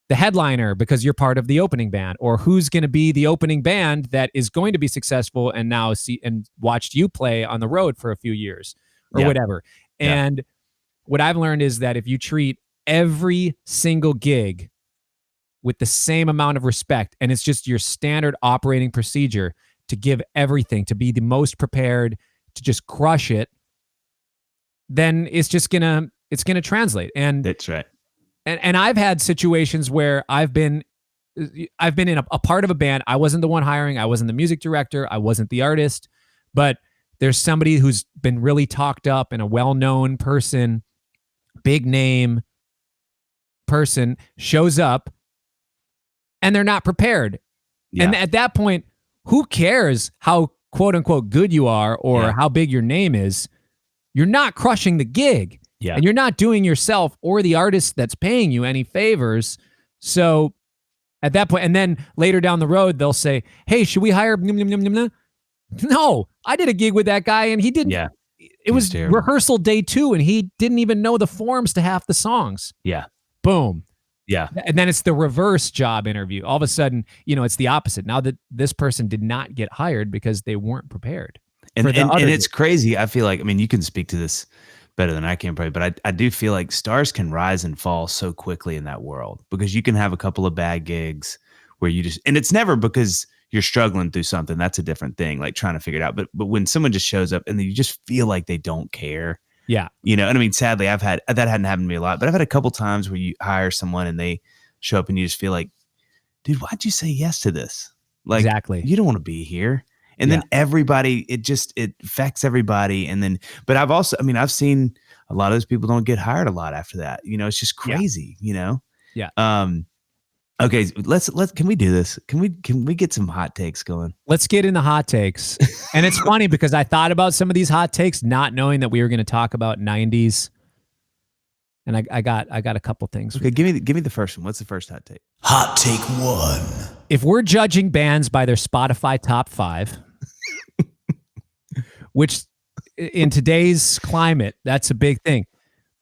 the headliner because you're part of the opening band, or who's going to be the opening band that is going to be successful and now watched you play on the road for a few years or whatever. And what I've learned is that if you treat every single gig with the same amount of respect, and it's just your standard operating procedure to give everything, to be the most prepared, to just crush it, then it's gonna translate. And that's right. And I've had situations where I've been in a part of a band. I wasn't the one hiring. I wasn't the music director. I wasn't the artist, but there's somebody who's been really talked up and a well-known person, big name person, shows up, and they're not prepared. Yeah. And at that point, who cares how quote unquote good you are or how big your name is? You're not crushing the gig. Yeah. And you're not doing yourself or the artist that's paying you any favors. So at that point, and then later down the road, they'll say, hey, should we hire? No, I did a gig with that guy and he didn't. Yeah. It was terrible. Rehearsal day 2 and he didn't even know the forms to half the songs. Yeah. Boom. Yeah. And then it's the reverse job interview. All of a sudden, it's the opposite. Now that this person did not get hired because they weren't prepared. And it's crazy. I feel like, you can speak to this better than I can probably, but I do feel like stars can rise and fall so quickly in that world, because you can have a couple of bad gigs where and it's never because you're struggling through something. That's a different thing, like trying to figure it out. But when someone just shows up and you just feel like they don't care. Yeah. And sadly, that hadn't happened to me a lot, but I've had a couple times where you hire someone and they show up and you just feel like, dude, why'd you say yes to this? Like, exactly. You don't want to be here. And then everybody, it affects everybody. And then, but I've seen a lot of those people don't get hired a lot after that. It's just crazy, Yeah. Okay, can we do this? Can we get some hot takes going? Let's get in the hot takes. And it's funny because I thought about some of these hot takes, not knowing that we were going to talk about 90s. And I got a couple things. Okay, give me the first one. What's the first hot take? Hot take 1. If we're judging bands by their Spotify top 5, which in today's climate, that's a big thing.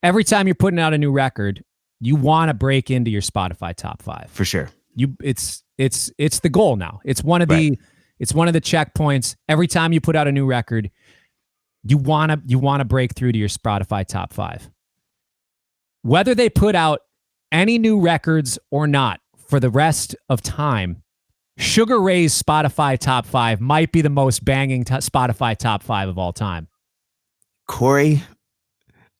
Every time you're putting out a new record, you want to break into your Spotify top 5 for sure. It's the goal now. It's one of the checkpoints. Every time you put out a new record, you want to break through to your Spotify top 5. Whether they put out any new records or not for the rest of time, Sugar Ray's Spotify top 5 might be the most banging Spotify top 5 of all time. Cory,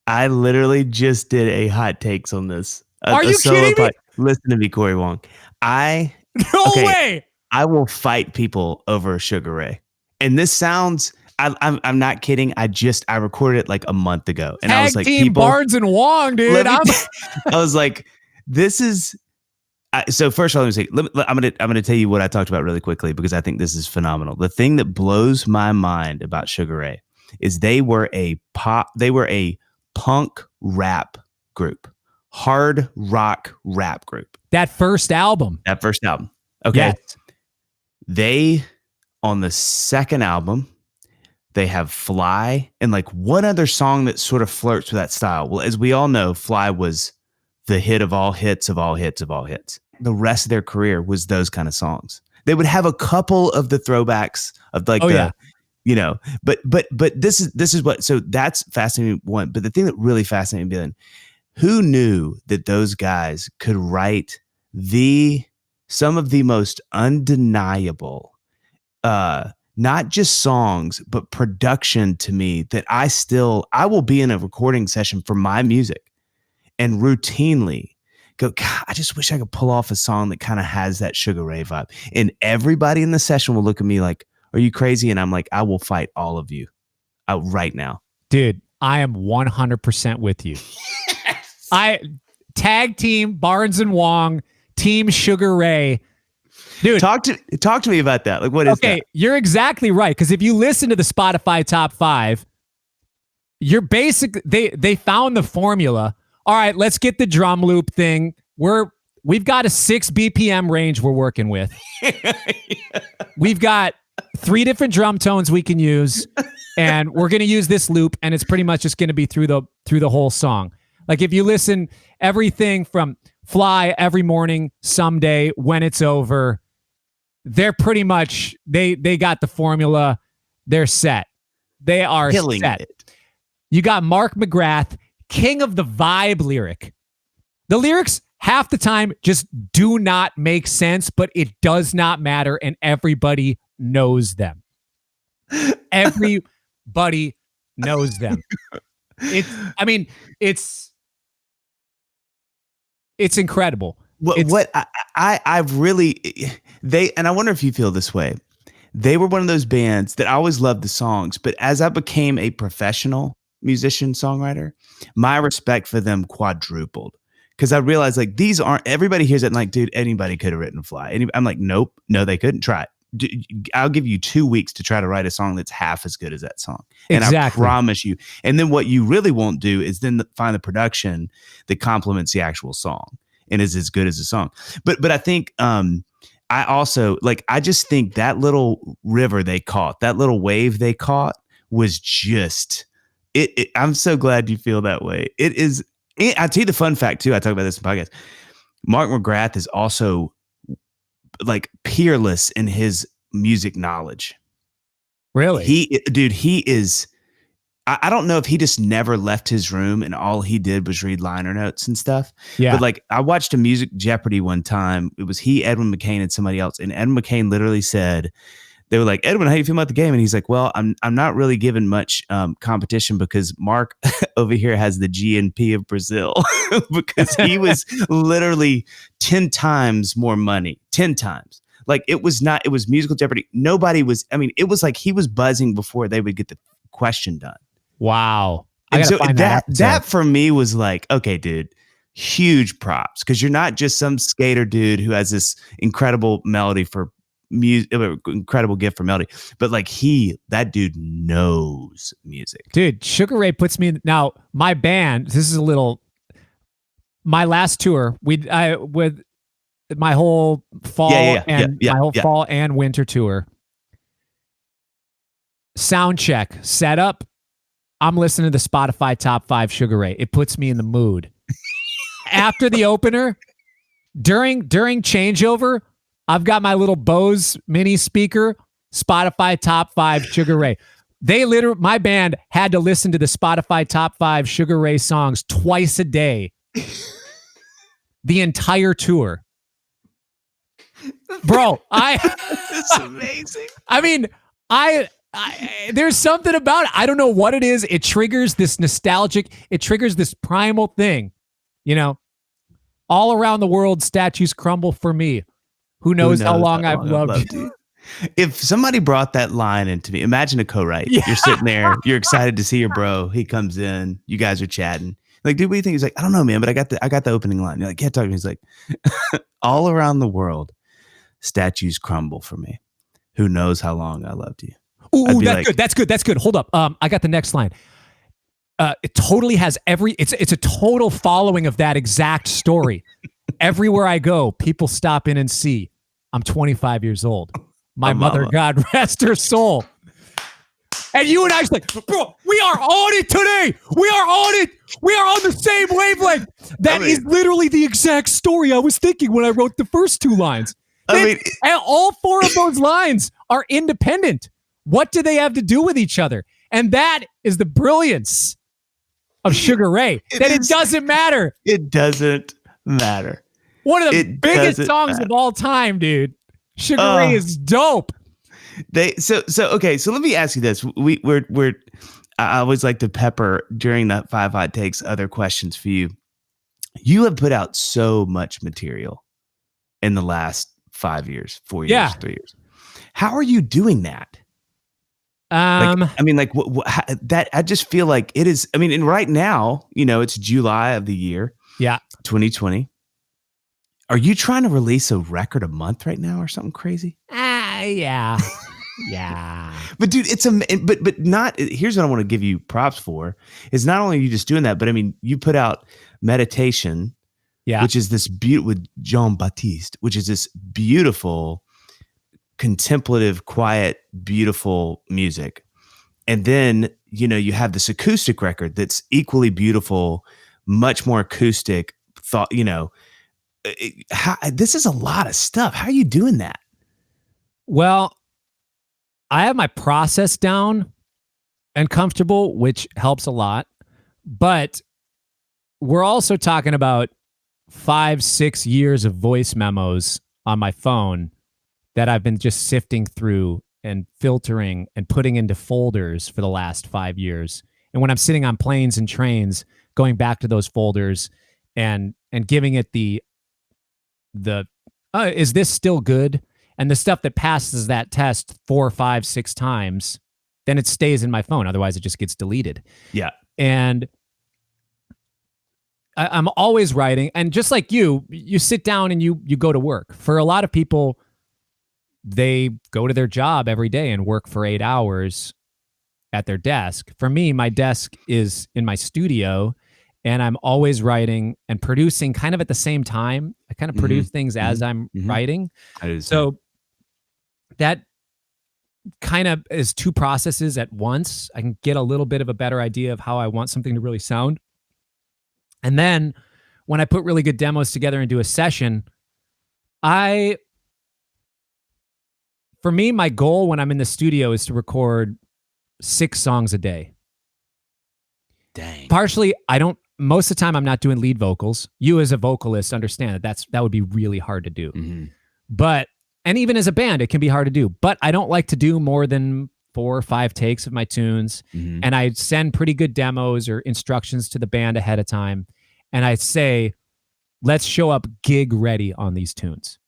I literally just did a hot takes on this. Are you kidding me? Listen to me, Cory Wong. No way. I will fight people over Sugar Ray. And this sounds, I'm not kidding. I recorded it like a month ago. And I was like, Team Barnes and Wong, dude. I was like, this is. So first of all, let me say, I'm gonna tell you what I talked about really quickly, because I think this is phenomenal. The thing that blows my mind about Sugar Ray is they were a punk rap group, hard rock rap group. That first album. Okay. Yes. They, on the second album, they have Fly and like one other song that sort of flirts with that style. Well, as we all know, Fly was the hit of all hits of all hits of all hits. The rest of their career was those kind of songs. They would have a couple of the throwbacks of like but this is what, so that's fascinating one. But the thing that really fascinated me, then, who knew that those guys could write some of the most undeniable, not just songs, but production to me that I will be in a recording session for my music and routinely go, God, I just wish I could pull off a song that kind of has that Sugar Ray vibe. And everybody in the session will look at me like, are you crazy? And I'm like, I will fight all of you out right now. Dude, I am 100% with you. I tag team Barnes and Wong, team Sugar Ray. Dude, talk to me about that. Like, what is that? Okay, you're exactly right. Because if you listen to the Spotify top 5, you're they found the formula. All right, let's get the drum loop thing. We've got a 6 BPM range we're working with. We've got 3 different drum tones we can use, and we're going to use this loop, and it's pretty much just going to be through the whole song. Like if you listen, everything from Fly, Every Morning, Someday, When It's Over, they're pretty much, they got the formula. They're set. They are killing set. It. You got Mark McGrath, king of the vibe lyric. The lyrics half the time just do not make sense, but it does not matter, and everybody knows them. Everybody knows them. It's incredible. I've really, and I wonder if you feel this way. They were one of those bands that I always loved the songs, but as I became a professional musician songwriter, my respect for them quadrupled. Because I realized, like, these aren't, everybody hears it and like, dude, anybody could have written Fly. I'm like, nope, no, they couldn't. Try it. I'll give you 2 weeks to try to write a song that's half as good as that song. And exactly. I promise you. And then what you really won't do is then find the production that complements the actual song and is as good as the song. But I think I also, like, I just think that little river they caught, that little wave they caught was just it. I'm so glad you feel that way. It is. I'll tell you the fun fact too. I talk about this in podcasts. Mark McGrath is also like peerless in his music knowledge. Really? He is. I don't know if he just never left his room and all he did was read liner notes and stuff. Yeah. But like, I watched a Music Jeopardy one time. It was he, Edwin McCain, and somebody else. And Edwin McCain literally said, they were like, Edwin, how do you feel about the game? And he's like, well, I'm not really given much competition because Mark over here has the GNP of Brazil because he was literally 10 times more money, 10 times. Like it was Musical Jeopardy. Nobody was, it was like he was buzzing before they would get the question done. Wow. And so that for me was like, okay, dude, huge props. Cause you're not just some skater dude who has this incredible melody for music, incredible gift for melody, but like that dude knows music. Dude, Sugar Ray puts me in, now my band, this is my last tour, with my whole fall fall and winter tour. Sound check, set up. I'm listening to the Spotify top 5 Sugar Ray. It puts me in the mood. After the opener, during changeover, I've got my little Bose mini speaker, Spotify top 5 Sugar Ray. My band had to listen to the Spotify top 5 Sugar Ray songs twice a day. The entire tour. Bro, It's amazing. There's something about it. I don't know what it is. It triggers this nostalgic, it triggers this primal thing. All around the world, statues crumble for me. Who knows how long I've loved you. If somebody brought that line into me, imagine a co-write. Yeah. You're sitting there, you're excited to see your bro. He comes in, you guys are chatting. Like, dude, what do you think? He's like, I don't know, man, but I got the opening line. You're like, yeah, talk to me. He's like, all around the world, statues crumble for me. Who knows how long I loved you. Ooh, that's good. That's good. Hold up. I got the next line. It totally has it's a total following of that exact story. Everywhere I go, people stop in and see. I'm 25 years old. My mother, God rest her soul. And you and I was like, bro, we are on it today. We are on it. We are on the same wavelength. That is literally the exact story I was thinking when I wrote the first 2 lines. And all 4 of those lines are independent. What do they have to do with each other? And that is the brilliance of Sugar Ray. It doesn't matter. It doesn't matter. One of the biggest songs of all time, dude. Sugar Ray is dope. So let me ask you this. I always like to pepper during that 5 Hot Takes other questions for you. You have put out so much material in the last 5 years, 4 years, 3 years. How are you doing that? I just feel like it is. I mean, and right now, it's July of the year. Yeah. 2020. Are you trying to release a record a month right now or something crazy? Yeah. Yeah. But dude, but not, here's what I want to give you props for is not only are you just doing that, but I mean, you put out Meditation, which is this beautiful with Jean Baptiste, which is this beautiful, contemplative, quiet, beautiful music. And then, you have this acoustic record that's equally beautiful, much more acoustic thought, this is a lot of stuff. How are you doing that? Well, I have my process down and comfortable, which helps a lot. But we're also talking about 5-6 years of voice memos on my phone that I've been just sifting through and filtering and putting into folders for the last 5 years. And when I'm sitting on planes and trains, going back to those folders and giving it the is this still good? And the stuff that passes that test 4, 5, 6 times, then it stays in my phone. Otherwise, it just gets deleted. Yeah. And I'm always writing. And just like you sit down and you go to work. For a lot of people, they go to their job every day and work for 8 hours at their desk. For me, my desk is in my studio, and I'm always writing and producing kind of at the same time. I kind of produce things as I'm writing. So that kind of is 2 processes at once. I can get a little bit of a better idea of how I want something to really sound. And then when I put really good demos together and do a session, for me, my goal when I'm in the studio is to record 6 songs a day. Dang. Partially, most of the time I'm not doing lead vocals. You as a vocalist understand that would be really hard to do. Mm-hmm. But, and even as a band, it can be hard to do. But I don't like to do more than 4 or 5 takes of my tunes. Mm-hmm. And I send pretty good demos or instructions to the band ahead of time. And I say, let's show up gig ready on these tunes.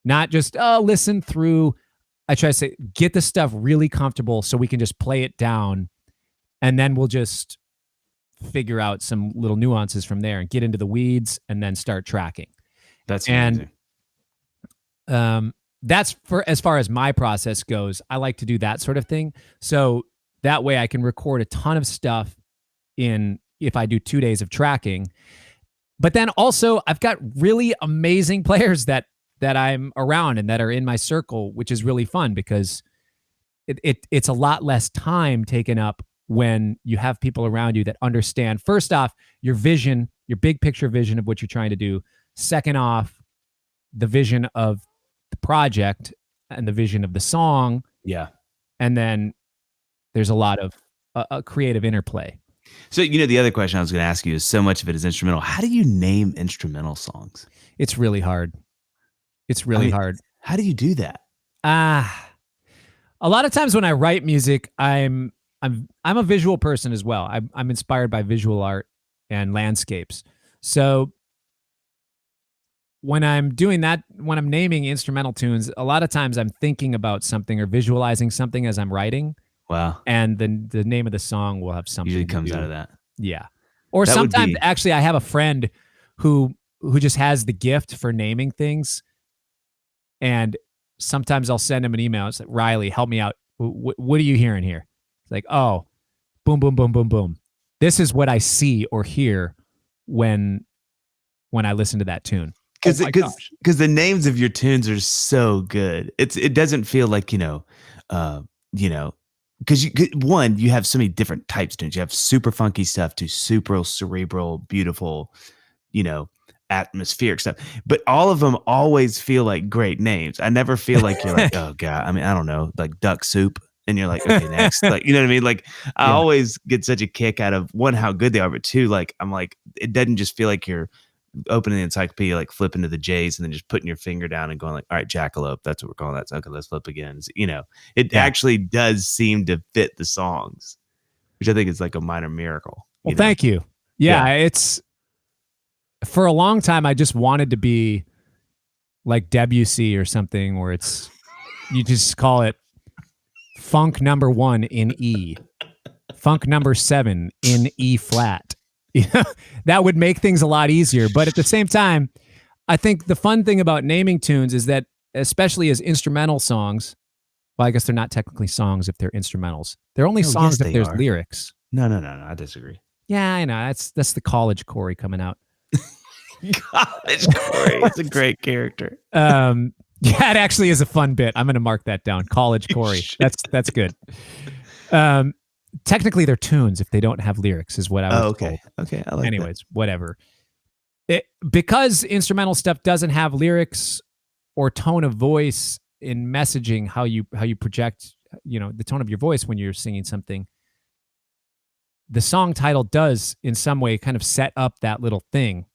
Not just, listen through. I try to say, get the stuff really comfortable so we can just play it down. And then we'll just figure out some little nuances from there and get into the weeds and then start tracking. That's amazing. And that's for as far as my process goes. I like to do that sort of thing. So that way I can record a ton of stuff if I do 2 days of tracking. But then also I've got really amazing players that I'm around and that are in my circle, which is really fun because it's a lot less time taken up when you have people around you that understand, first off, your vision, your big picture vision of what you're trying to do. Second off, the vision of the project and the vision of the song. Yeah. And then there's a lot of a creative interplay. So, the other question I was going to ask you is, so much of it is instrumental. How do you name instrumental songs? It's really hard. It's really hard. How do you do that? A lot of times when I write music, I'm a visual person as well. I'm inspired by visual art and landscapes. So when I'm doing that, when I'm naming instrumental tunes, a lot of times I'm thinking about something or visualizing something as I'm writing. Wow. And then the name of the song will have something usually comes to do. out of that. Yeah. Or sometimes actually I have a friend who just has the gift for naming things. And sometimes I'll send him an email. It's like, Riley, help me out. What are you hearing here? It's like, oh, boom, boom, boom, boom, boom. This is what I see or hear when I listen to that tune. Because the names of your tunes are so good. It doesn't feel like, because you have so many different types of tunes. You have super funky stuff to super cerebral, beautiful, atmospheric stuff. But all of them always feel like great names. I never feel like you're like, oh God, I mean, I don't know, like duck soup. and you're like, okay, next. Like, you know what I mean? Like, I always get such a kick out of one, how good they are, but two, like, I'm like, it doesn't just feel like you're opening the encyclopedia, like flipping to the J's and then just putting your finger down and going like, all right, jackalope, that's what we're calling that. So, okay, let's flip again. So, you know, it actually does seem to fit the songs, which I think is like a minor miracle. Well, thank you. Yeah, it's for a long time I just wanted to be like Debussy or something where it's you just call it funk number 1 in E, funk number 7 in E flat. That would make things a lot easier. But at the same time, I think the fun thing about naming tunes is that, especially as instrumental songs, well, I guess they're not technically songs if they're instrumentals. They're only songs if there's lyrics. No, I disagree. Yeah, I know. That's the college Cory coming out. College Cory. It's a great character. Yeah, it actually is a fun bit. I'm going to mark that down. College Cory. That's good. Technically, they're tunes if they don't have lyrics, is what I was told. Okay. I like Anyways, whatever. Because instrumental stuff doesn't have lyrics or tone of voice in messaging, how you project, the tone of your voice when you're singing something. The song title does, in some way, kind of set up that little thing,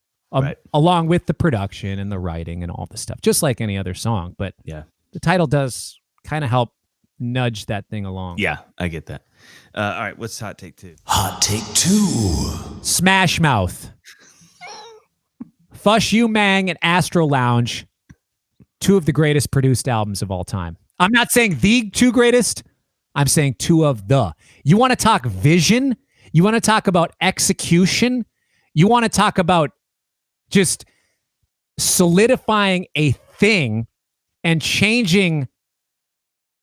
along with the production and the writing and all the stuff, just like any other song. But the title does kind of help nudge that thing along. Yeah, I get that. All right, what's hot take 2? Hot take 2. Smash Mouth. Fush You Mang and Astro Lounge, 2 of the greatest produced albums of all time. I'm not saying the 2 greatest. I'm saying 2 of the. You want to talk vision? You want to talk about execution? You want to talk about just solidifying a thing and changing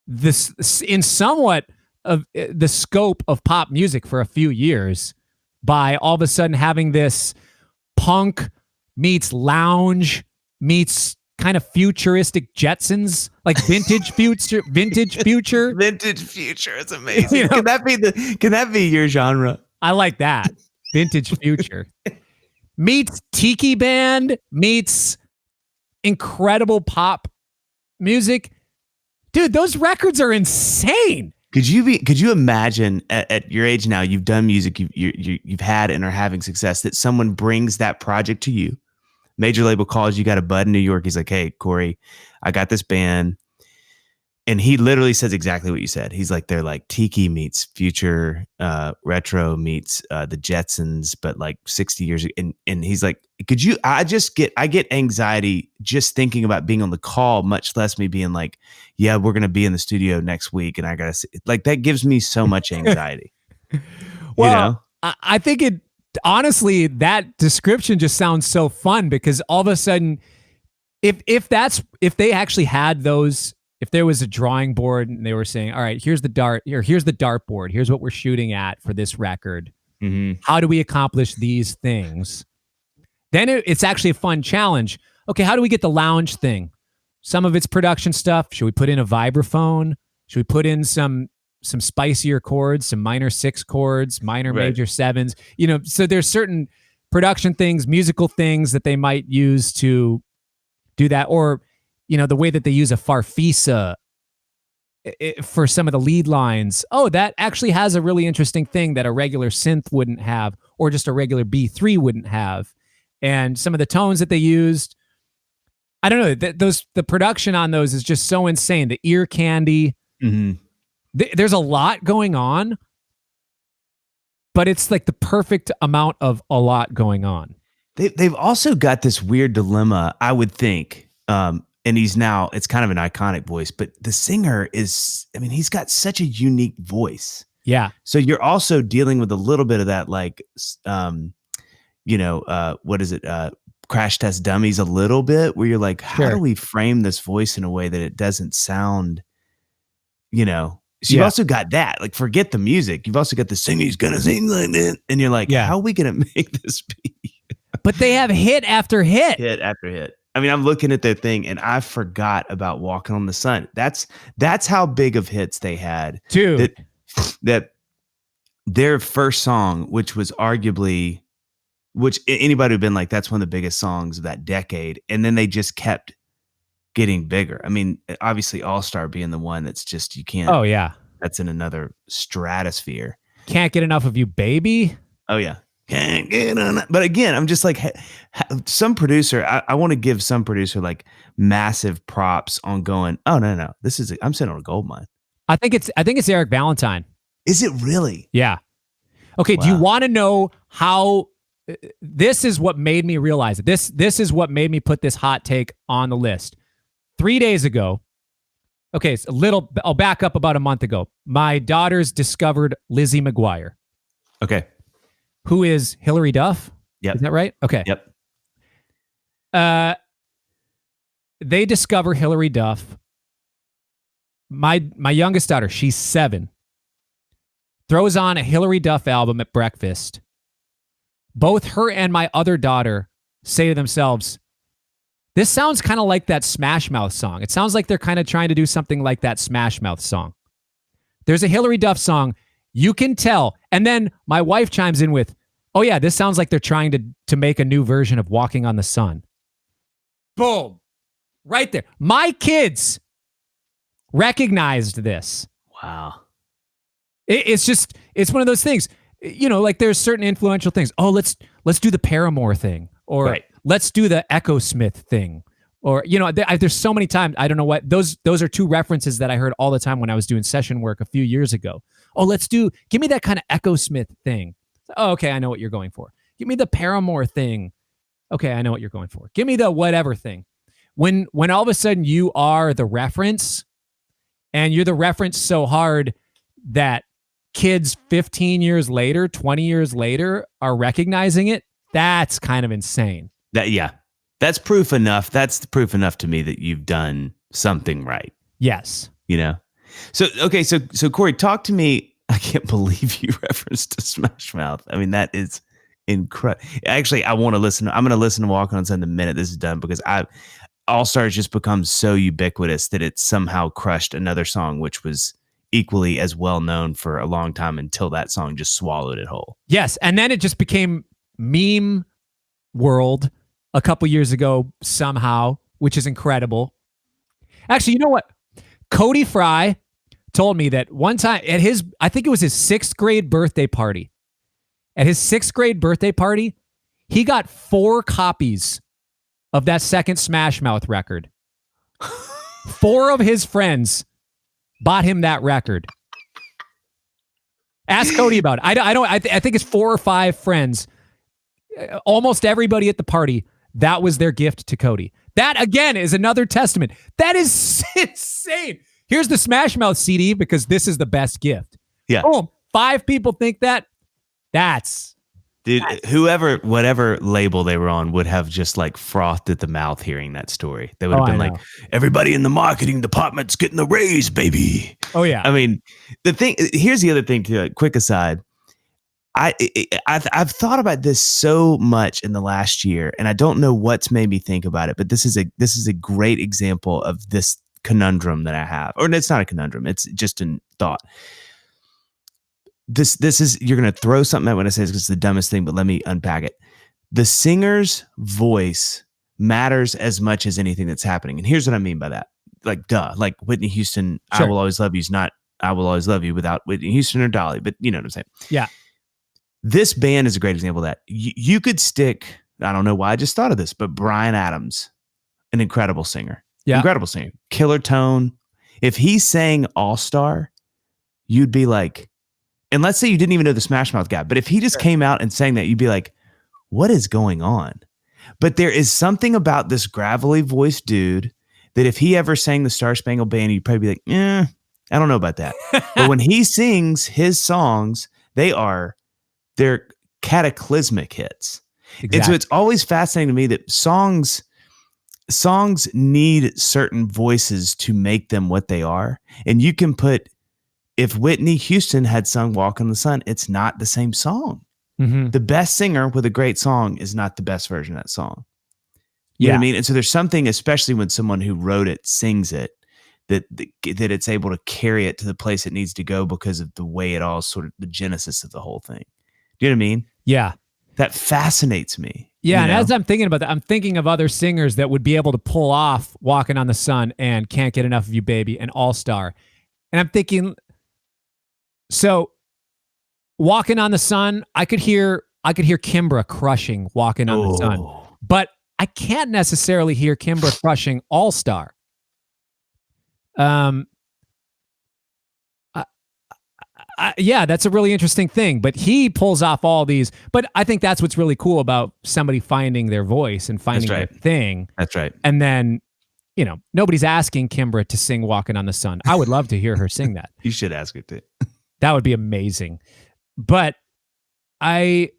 this in somewhat of the scope of pop music for a few years by all of a sudden having this punk meets lounge meets kind of futuristic Jetsons, like vintage future. Vintage future. It's amazing. Can that be your genre? I like that. Vintage future meets tiki band meets incredible pop music. Dude, those records are insane. Could you imagine at your age now, you've done music, you've had and are having success, that someone brings that project to you, major label calls, you got a bud in New York, he's like, hey, Cory, I got this band. And he literally says exactly what you said. He's like, they're like Tiki meets future, retro meets the Jetsons, but like 60 years. And he's like, I get anxiety just thinking about being on the call, much less me being like, yeah, we're going to be in the studio next week. And I got to see, like, that gives me so much anxiety. Well, I think honestly, that description just sounds so fun because all of a sudden, if they actually had those, if there was a drawing board and they were saying, all right, here's the dartboard. Here's what we're shooting at for this record. Mm-hmm. How do we accomplish these things? Then it's actually a fun challenge. Okay, how do we get the lounge thing? Some of it's production stuff. Should we put in a vibraphone? Should we put in some spicier chords, some minor 6 chords, minor major 7s? So there's certain production things, musical things that they might use to do that. Or the way that they use a farfisa for some of the lead lines. Oh, that actually has a really interesting thing that a regular synth wouldn't have, or just a regular B3 wouldn't have. And some of the tones that they used, I don't know, the production on those is just so insane. The ear candy. Mm-hmm. There's a lot going on, but it's like the perfect amount of a lot going on. They've also got this weird dilemma, I would think. And it's kind of an iconic voice, but the singer he's got such a unique voice. Yeah. So you're also dealing with a little bit of that, like, what is it? Crash Test Dummies a little bit, where you're like, how do we frame this voice in a way that it doesn't sound, So you've also got that, like, forget the music. You've also got the singer who's going to sing like that. And you're like, how are we going to make this be? But they have hit after hit. Hit after hit. I mean, I'm looking at their thing and I forgot about Walking on the Sun. That's how big of hits they had. Dude. That their first song, which was arguably, which anybody would have been like, that's one of the biggest songs of that decade. And then they just kept getting bigger. I mean, obviously All Star being the one that's just, you can't. Oh, yeah. That's in another stratosphere. Can't Get Enough of You, Baby. Oh yeah. Can't get on it. But again, I'm just like some producer. I want to give some producer like massive props on going, oh no. I'm sitting on a gold mine. I think it's Eric Valentine. Is it really? Yeah. Okay. Wow. Do you want to know how this is what made me realize it? This is what made me put this hot take on the list. 3 days ago. Okay. So I'll back up about a month ago. My daughters discovered Lizzie McGuire. Okay. Who is Hillary Duff? Yep. Is that right? Okay. Yep. They discover Hillary Duff. My youngest daughter, she's 7, throws on a Hillary Duff album at breakfast. Both her and my other daughter say to themselves, this sounds kind of like that Smash Mouth song. It sounds like they're kind of trying to do something like that Smash Mouth song. There's a Hillary Duff song. You can tell. And then my wife chimes in with, oh yeah, this sounds like they're trying to make a new version of Walking on the Sun. Boom. Right there. My kids recognized this. Wow. It's one of those things, like there's certain influential things. Oh, let's do the Paramore thing, or let's do the Echo Smith thing. Or, there's so many times, I don't know what, those are two references that I heard all the time when I was doing session work a few years ago. Oh, give me that kind of Echo Smith thing. Oh, okay, I know what you're going for. Give me the Paramore thing. Okay, I know what you're going for. Give me the whatever thing. When all of a sudden you are the reference, and you're the reference so hard that kids 15 years later, 20 years later are recognizing it, that's kind of insane. That's proof enough. That's proof enough to me that you've done something right. Yes. So, okay. So Cory, talk to me. I can't believe you referenced to Smash Mouth. I mean, that is incredible. Actually, I want to listen. I'm going to listen to Walking on Sun the minute this is done, because All Stars just becomes so ubiquitous that it somehow crushed another song, which was equally as well known for a long time until that song just swallowed it whole. Yes. And then it just became meme world a couple years ago somehow, which is incredible. Actually, you know what? Cody Fry told me that one time at I think it was his 6th grade birthday party. At his 6th grade birthday party, he got 4 copies of that second Smash Mouth record. 4 of his friends bought him that record. Ask Cody about it. I think it's 4 or 5 friends. Almost everybody at the party, that was their gift to Cody. That, again, is another testament. That is insane. Here's the Smash Mouth CD because this is the best gift. Yeah. Boom. 5 people think that. Dude, whatever label they were on would have just like frothed at the mouth hearing that story. They would have been like, everybody in the marketing department's getting a raise, baby. Oh, yeah. I mean, here's the other thing too, quick aside. I've thought about this so much in the last year, and I don't know what's made me think about it, but this is a great example of this conundrum that I have. Or it's not a conundrum, it's just a thought. This is, you're going to throw something out when I say it's the dumbest thing, but let me unpack it. The singer's voice matters as much as anything that's happening. And here's what I mean by that. Like, like Whitney Houston, sure. I Will Always Love You is not I Will Always Love You without Whitney Houston or Dolly, but you know what I'm saying? Yeah. This band is a great example of that. You could stick, I don't know why I just thought of this, but Bryan Adams, an incredible singer. Yeah. Incredible singer. Killer tone. If he sang All Star, you'd be like, and let's say you didn't even know the Smash Mouth guy, but if he just came out and sang that, you'd be like, what is going on? But there is something about this gravelly voiced dude that if he ever sang the Star Spangled Banner, you'd probably be like, I don't know about that. But when he sings his songs, they're cataclysmic hits. Exactly. And so it's always fascinating to me that songs need certain voices to make them what they are. And you can if Whitney Houston had sung Walk in the Sun, it's not the same song. Mm-hmm. The best singer with a great song is not the best version of that song. You know what I mean? And so there's something, especially when someone who wrote it sings it, that it's able to carry it to the place it needs to go because of the way it all sort of the genesis of the whole thing. Do you know what I mean? Yeah. That fascinates me. Yeah, and as I'm thinking about that, I'm thinking of other singers that would be able to pull off Walking on the Sun and Can't Get Enough of You, Baby and All Star. And I'm thinking, So Walking on the Sun, I could hear Kimbra crushing Walking on the Sun, but I can't necessarily hear Kimbra crushing All Star. Yeah, that's a really interesting thing. But he pulls off all these. But I think that's what's really cool about somebody finding their voice and finding their thing. That's right. And then, nobody's asking Kimbra to sing Walking on the Sun. I would love to hear her sing that. You should ask her to. That would be amazing. But I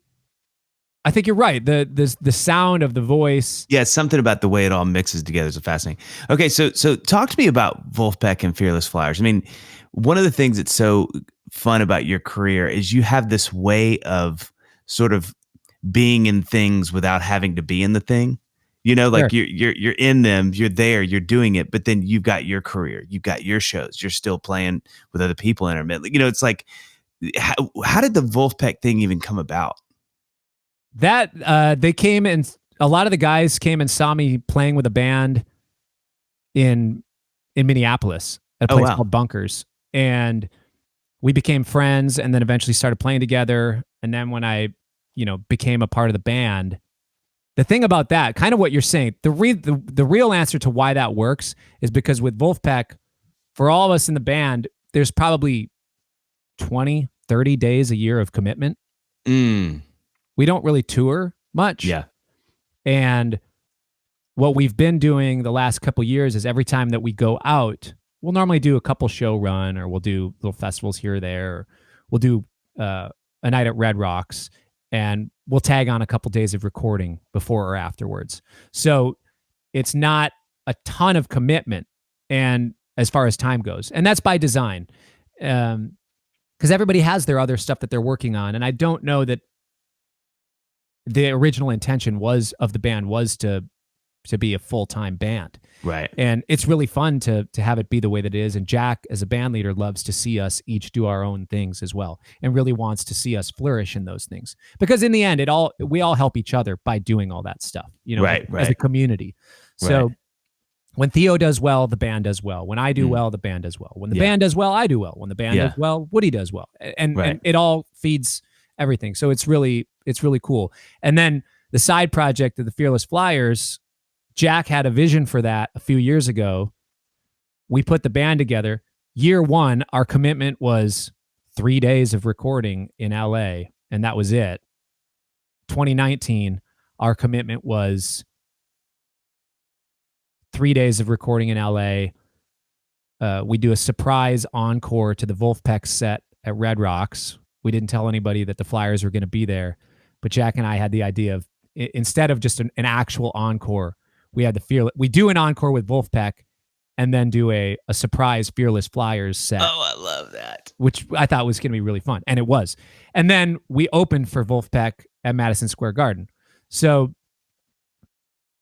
think you're right. The sound of the voice. Yeah, something about the way it all mixes together is fascinating. Okay, so talk to me about Wolfpack and Fearless Flyers. I mean, one of the things that's so fun about your career is you have this way of sort of being in things without having to be in the thing. Like Sure. you're in them, you're there, you're doing it, but then you've got your career, you've got your shows, you're still playing with other people intermittently. It's like, how did the Wolfpack thing even come about? That they came and a lot of the guys came and saw me playing with a band in Minneapolis at a place called Bunkers, and we became friends, and then eventually started playing together. And then when I, became a part of the band, the thing about that, kind of what you're saying, the real answer to why that works is because with Wolfpack, for all of us in the band, there's probably 20, 30 days a year of commitment. We don't really tour much. Yeah. And what we've been doing the last couple years is every time that we go out, we'll normally do a couple show run, or we'll do little festivals here or there, or we'll do a night at Red Rocks, and we'll tag on a couple days of recording before or afterwards. So it's not a ton of commitment, and as far as time goes, and that's by design, because everybody has their other stuff that they're working on, and I don't know that the original intention of the band was to be a full-time band. Right. And it's really fun to have it be the way that it is. And Jack, as a band leader, loves to see us each do our own things as well, and really wants to see us flourish in those things. Because in the end, we all help each other by doing all that stuff, as a community. So when Theo does well, the band does well. When I do well, the band does well. When the band does well, I do well. When the band does well, Woody does well. And it all feeds everything. So it's really cool. And then the side project of the Fearless Flyers, Jack had a vision for that a few years ago. We put the band together. Year one, our commitment was 3 days of recording in LA, and that was it. 2019, our commitment was 3 days of recording in LA. We do a surprise encore to the Wolfpack set at Red Rocks. We didn't tell anybody that the Flyers were going to be there, but Jack and I had the idea of, instead of just an actual encore, we do an encore with Wolfpack, and then do a surprise Fearless Flyers set. Oh, I love that. Which I thought was going to be really fun, and it was. And then we opened for Wolfpack at Madison Square Garden. So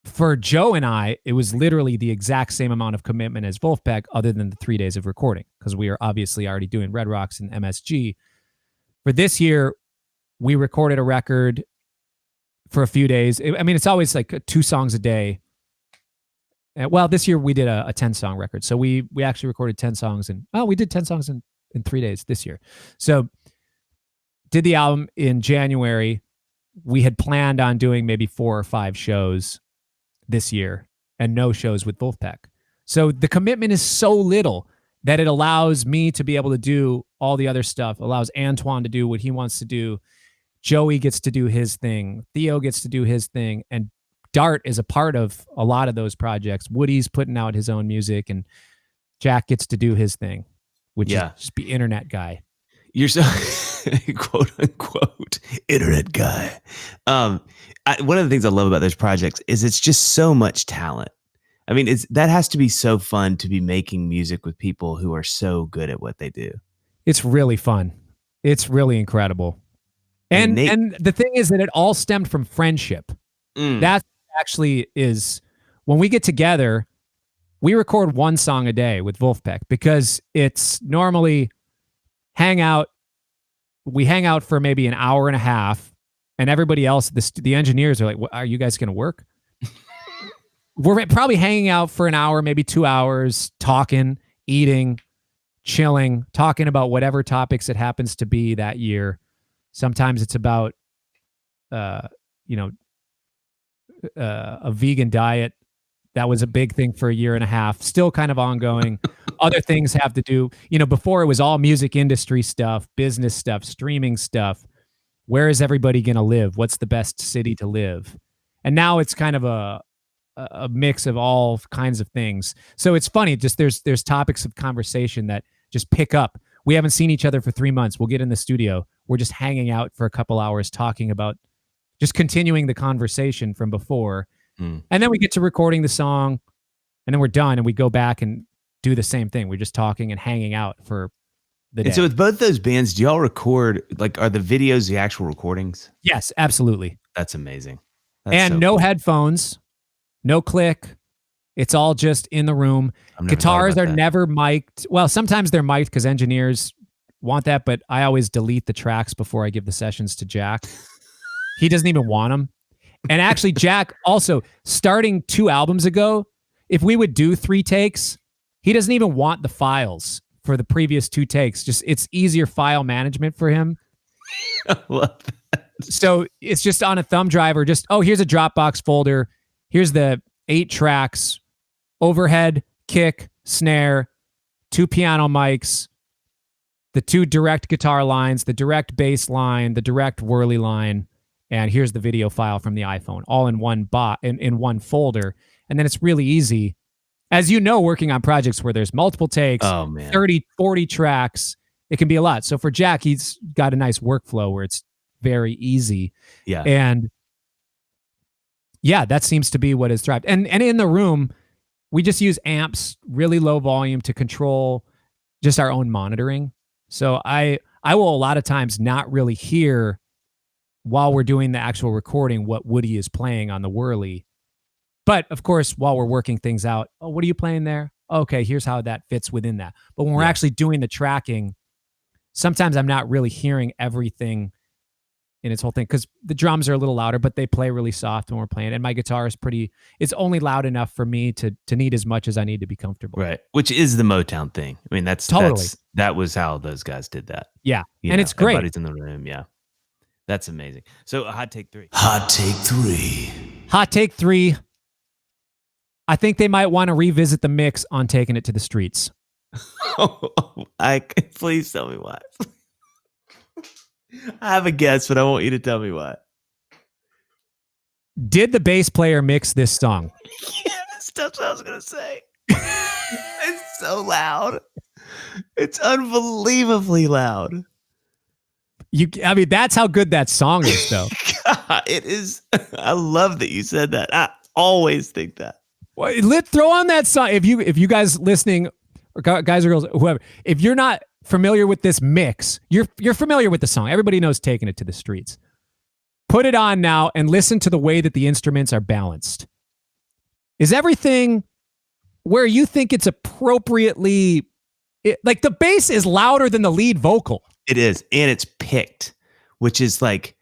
for Joe and I, it was literally the exact same amount of commitment as Wolfpack, other than the 3 days of recording, because we are obviously already doing Red Rocks and MSG. For this year, we recorded a record for a few days. It's always like 2 songs a day. Well, this year we did a 10-song record. So we actually recorded 10 songs, and we did 10 songs in 3 days this year. So did the album in January. We had planned on doing maybe 4 or 5 shows this year, and no shows with Wolfpack. So the commitment is so little that it allows me to be able to do all the other stuff, allows Antoine to do what he wants to do. Joey gets to do his thing. Theo gets to do his thing. And Dart is a part of a lot of those projects. Woody's putting out his own music, and Jack gets to do his thing, which is just be internet guy. You're so quote unquote internet guy. One of the things I love about those projects is it's just so much talent. That has to be so fun to be making music with people who are so good at what they do. It's really fun. It's really incredible. And the thing is that it all stemmed from friendship. That actually is, when we get together, we record 1 song a day with Wolfpack, because it's normally we hang out for maybe an hour and a half, and everybody else, the engineers are like, are you guys going to work? We're probably hanging out for an hour, maybe 2 hours, talking, eating, chilling, talking about whatever topics it happens to be that year. Sometimes it's about, a vegan diet. That was a big thing for a year and a half, still kind of ongoing. Other things have to do, before it was all music industry stuff, business stuff, streaming stuff. Where is everybody going to live? What's the best city to live? And now it's kind of a mix of all kinds of things. So it's funny, just there's topics of conversation that just pick up. We haven't seen each other for 3 months. We'll get in the studio. We're just hanging out for a couple hours talking about just continuing the conversation from before. And then we get to recording the song, and then we're done, and we go back and do the same thing. We're just talking and hanging out for the day. And so with both those bands, do y'all record, like, are the videos the actual recordings? Yes, absolutely. That's amazing. That's and so no cool. headphones, no click. It's all just in the room. Guitars are never mic'd. Well, sometimes they're mic'd because engineers want that, but I always delete the tracks before I give the sessions to Jack. He doesn't even want them. And actually, Jack, also, starting 2 albums ago, if we would do 3 takes, he doesn't even want the files for the previous 2 takes. Just it's easier file management for him. I love that. So it's just on a thumb drive, or just, here's a Dropbox folder. Here's the 8 tracks, overhead, kick, snare, 2 piano mics, the 2 direct guitar lines, the direct bass line, the direct whirly line. And here's the video file from the iPhone, all in one in one folder. And then it's really easy. As you know, working on projects where there's multiple takes, 30, 40 tracks, it can be a lot. So for Jack, he's got a nice workflow where it's very easy. Yeah. And yeah, that seems to be what has thrived. And in the room, we just use amps, really low volume to control just our own monitoring. So I will a lot of times not really hear while we're doing the actual recording what Woody is playing on the whirly. But of course, while we're working things out, what are you playing there? Okay, here's how that fits within that. But when we're actually doing the tracking, sometimes I'm not really hearing everything in its whole thing, because the drums are a little louder, but they play really soft when we're playing. And my guitar is it's only loud enough for me to need as much as I need to be comfortable. Right. Which is the Motown thing. I mean, that was how those guys did that. Yeah. And it's great. Everybody's in the room. Yeah. That's amazing. So hot take 3. Hot take 3. Hot take 3. I think they might want to revisit the mix on Taking It to the Streets. Please tell me why. I have a guess, but I want you to tell me why. Did the bass player mix this song? Yes, that's what I was going to say. It's so loud. It's unbelievably loud. That's how good that song is, though. God, it is. I love that you said that. I always think that. Well, throw on that song. If you guys listening, or guys or girls, whoever, if you're not familiar with this mix, you're familiar with the song. Everybody knows Taking It to the Streets. Put it on now and listen to the way that the instruments are balanced. Is everything where you think it's appropriately, like the bass is louder than the lead vocal. It is, and it's picked, which is like,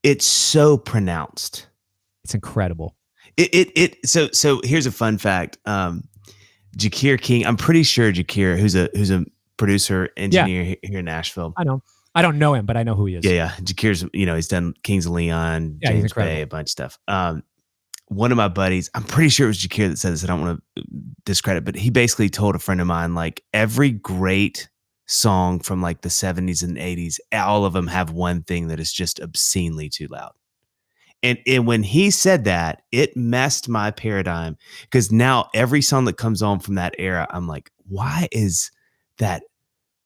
it's so pronounced. It's incredible. So here's a fun fact. Jakir King, I'm pretty sure Jakir, who's a producer, engineer here in Nashville. I know. I don't know him, but I know who he is. Yeah. Jakir's, he's done Kings of Leon, James Bay, a bunch of stuff. One of my buddies, I'm pretty sure it was Jakir that said this. I don't want to discredit, but he basically told a friend of mine, like, every great song from like the 70s and 80s, all of them have one thing that is just obscenely too loud. And when he said that, it messed my paradigm, because now every song that comes on from that era, I'm like, why is that?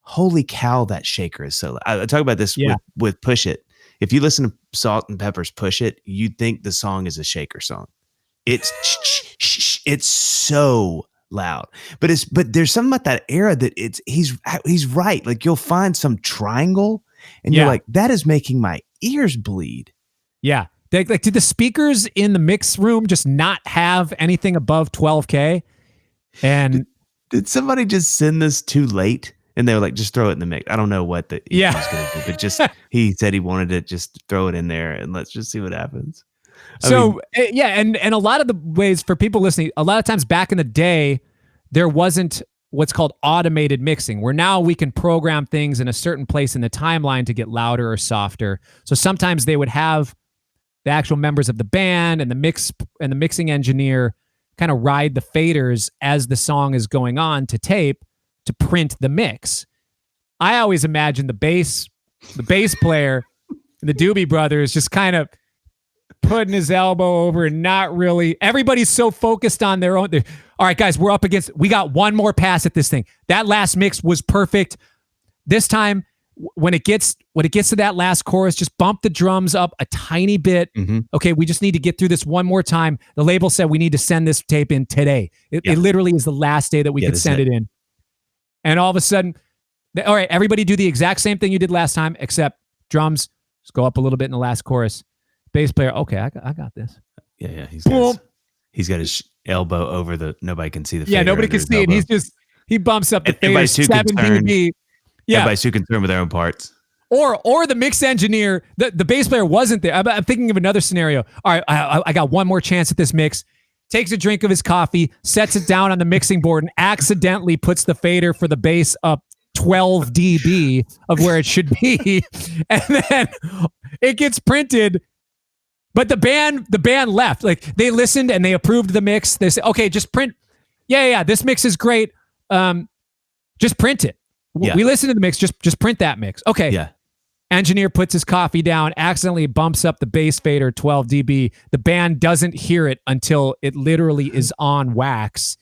Holy cow, that shaker is so loud. I talk about this with Push It. If you listen to Salt and Pepper's Push It, you'd think the song is a shaker song. It's so loud. But there's something about that era that he's right. Like, you'll find some triangle and you're like, that is making my ears bleed. Yeah. Like, did the speakers in the mix room just not have anything above 12K? And did somebody just send this too late? And they were like, just throw it in the mix. I don't know what the he was going to do, but just he said he wanted to just throw it in there and let's just see what happens. And a lot of the ways for people listening, a lot of times back in the day, there wasn't what's called automated mixing, where now we can program things in a certain place in the timeline to get louder or softer. So sometimes they would have the actual members of the band and the mixing engineer kind of ride the faders as the song is going on to tape to print the mix. I always imagine the bass player, the Doobie Brothers, just kind of putting his elbow over and not really. Everybody's so focused on their own. All right, guys, we got one more pass at this thing. That last mix was perfect. This time, when it gets to that last chorus, just bump the drums up a tiny bit. Mm-hmm. Okay, we just need to get through this one more time. The label said we need to send this tape in today. It literally is the last day that we could send it in. And all of a sudden, all right, everybody do the exact same thing you did last time, except drums, just go up a little bit in the last chorus. Bass player, okay, I got this. Yeah. He's got his elbow over the, nobody can see the fader. Yeah, nobody can see it. He bumps up the fader 7 dB. Yeah. Everybody's too concerned with their own parts. Or the mix engineer, the bass player wasn't there. I'm thinking of another scenario. All right, I got one more chance at this mix. Takes a drink of his coffee, sets it down on the mixing board, and accidentally puts the fader for the bass up 12 dB of where it should be. And then it gets printed. But the band left. Like, they listened and they approved the mix. They said, okay, just print. Yeah, this mix is great. Just print it. Yeah. We listened to the mix. Just print that mix. Okay. Yeah. Engineer puts his coffee down, accidentally bumps up the bass fader 12 dB. The band doesn't hear it until it literally is on wax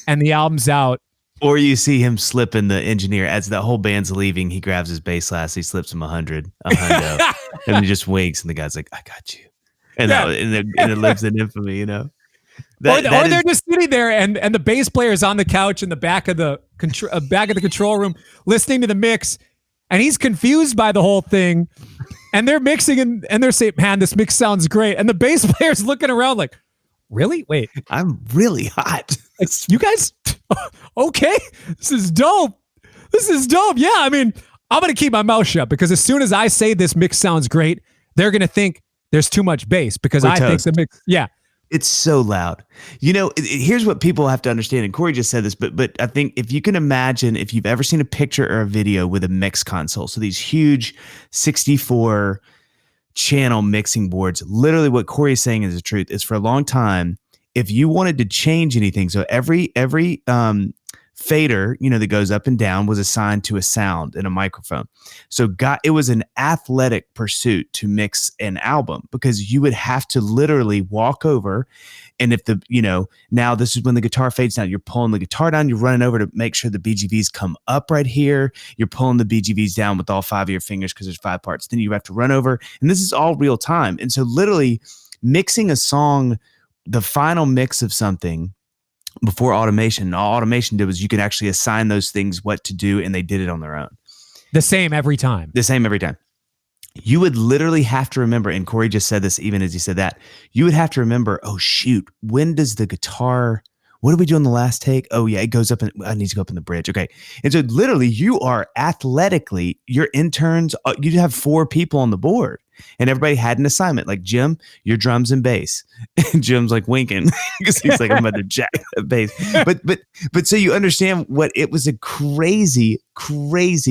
and the album's out. Or you see him slipping, the engineer, as the whole band's leaving, he grabs his bass last, he slips him a hundo, and he just winks, and the guy's like, I got you. And, and it lives in infamy, you know? Or they're just sitting there, and the bass player is on the couch in the back of the control room listening to the mix, and he's confused by the whole thing. And they're mixing, and they're saying, man, this mix sounds great. And the bass player's looking around like, really? Wait. I'm really hot. Like, you guys, okay? This is dope. Yeah, I mean, I'm going to keep my mouth shut, because as soon as I say this mix sounds great, they're going to think there's too much bass, because I think the mix, yeah. It's so loud. You know, here's what people have to understand, and Cory just said this, but I think if you can imagine, if you've ever seen a picture or a video with a mix console, so these huge 64 channel mixing boards, literally what Cory is saying is the truth. Is for a long time, if you wanted to change anything, so every fader, you know, that goes up and down was assigned to a sound and a microphone. So it was an athletic pursuit to mix an album, because you would have to literally walk over, and if now this is when the guitar fades down, you're pulling the guitar down, you're running over to make sure the BGVs come up right here. You're pulling the BGVs down with all 5 of your fingers, because there's 5 parts. Then you have to run over, and this is all real time. And so literally mixing a song, the final mix of something, before automation, all automation did was you could actually assign those things what to do, and they did it on their own. The same every time. You would literally have to remember, and Cory just said this even as he said that, you would have to remember, oh shoot, when does the guitar, what did we do on the last take? Oh yeah, it goes up, and I need to go up in the bridge. Okay. And so literally you are athletically, your interns, you have 4 people on the board. And everybody had an assignment, like, Jim, your drums and bass. And Jim's like winking because he's like, I'm about to jack that bass. But so you understand what it was, a crazy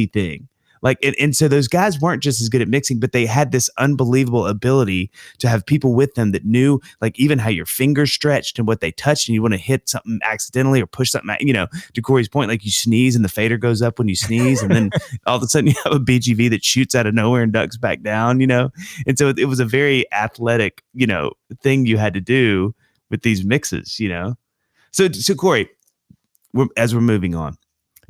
thing. Like, and so those guys weren't just as good at mixing, but they had this unbelievable ability to have people with them that knew, like, even how your fingers stretched and what they touched, and you want to hit something accidentally or push something, to Cory's point, like, you sneeze and the fader goes up when you sneeze, and then all of a sudden you have a BGV that shoots out of nowhere and ducks back down, and so it was a very athletic, thing you had to do with these mixes, So Cory, as we're moving on,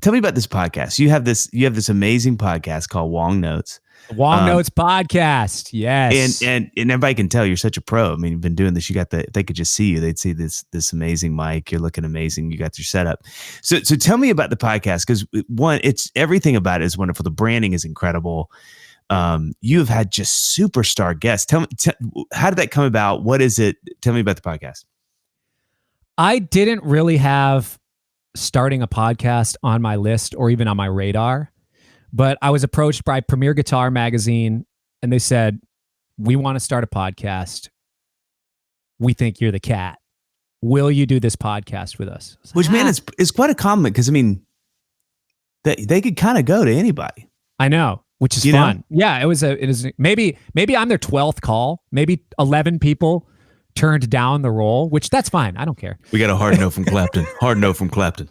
tell me about this podcast. You have this amazing podcast called Wong Notes. Wong Notes podcast. Yes. And everybody can tell you're such a pro. I mean, you've been doing this. If they could just see you, they'd see this amazing mic. You're looking amazing. You got your setup. So tell me about the podcast, because one, it's everything about it is wonderful. The branding is incredible. You have had just superstar guests. Tell me, how did that come about? What is it? Tell me about the podcast. I didn't really have starting a podcast on my list or even on my radar, but I was approached by Premier Guitar Magazine, and they said, we want to start a podcast. We think you're the cat. will you do this podcast with us? Which, man, is quite a compliment because, I mean, they could kind of go to anybody. I know, which is fun. Yeah, it is maybe I'm their 12th call. Maybe 11 people turned down the role, which that's fine. I don't care. We got a hard no from Clapton. Hard no from Clapton.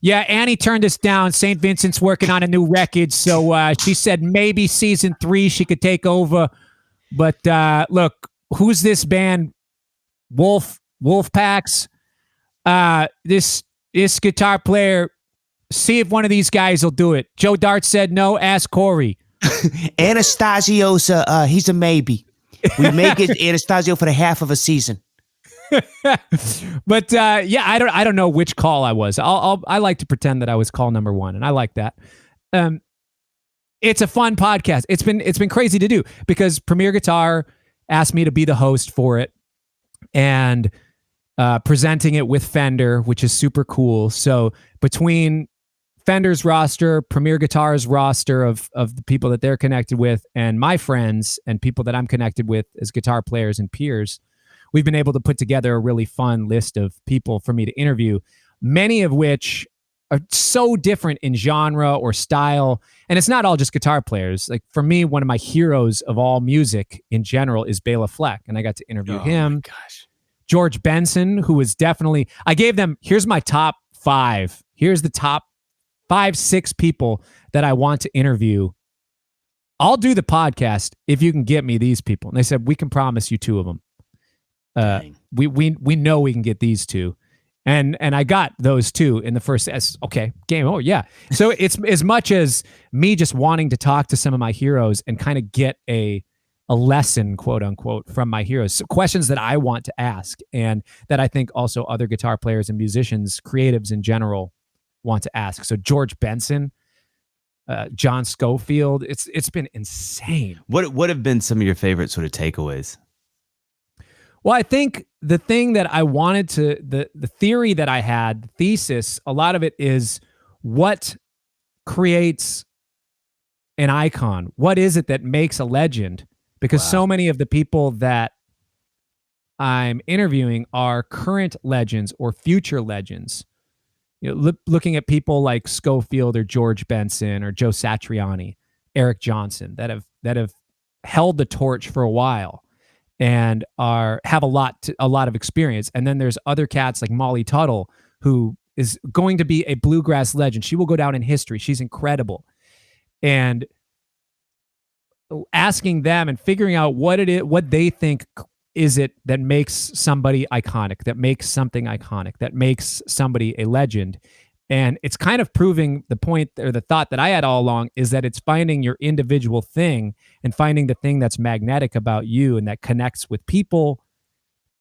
Yeah, Annie turned us down. St. Vincent's working on a new record, so she said maybe season 3 she could take over. But look, who's this band? Wolfpacks. This guitar player. See if one of these guys will do it. Joe Dart said no. Ask Cory. Anastasio's he's a maybe. We may get Anastasio for the half of a season. But yeah, I don't know which call I was. I like to pretend that I was call number 1, and I like that. It's a fun podcast. It's been crazy to do because Premier Guitar asked me to be the host for it and presenting it with Fender, which is super cool. So between Fender's roster, Premier Guitar's roster of the people that they're connected with, and my friends and people that I'm connected with as guitar players and peers, we've been able to put together a really fun list of people for me to interview, many of which are so different in genre or style. And it's not all just guitar players. Like for me, one of my heroes of all music in general is Bela Fleck. And I got to interview him. My gosh. George Benson, who was definitely, I gave them, here's my top 5. Here's the top 5, 6 people that I want to interview. I'll do the podcast if you can get me these people. And they said, we can promise you 2 of them. We know we can get these 2. And I got those 2 in the first. Okay, game over. Yeah. So it's as much as me just wanting to talk to some of my heroes and kind of get a lesson, quote unquote, from my heroes. So questions that I want to ask and that I think also other guitar players and musicians, creatives in general, want to ask. So George Benson, John Schofield, it's been insane. What have been some of your favorite sort of takeaways? Well, I think the thing that I wanted to, the theory that I had, the thesis, a lot of it is what creates an icon? What is it that makes a legend? Because so many of the people that I'm interviewing are current legends or future legends. You know, looking at people like Schofield or George Benson or Joe Satriani, Eric Johnson, that have held the torch for a while and have a lot of experience. And then there's other cats like Molly Tuttle, who is going to be a bluegrass legend. She will go down in history. She's incredible. And asking them and figuring out what they think is it that makes somebody iconic, that makes something iconic, that makes somebody a legend. And it's kind of proving the point or the thought that I had all along, is that it's finding your individual thing and finding the thing that's magnetic about you and that connects with people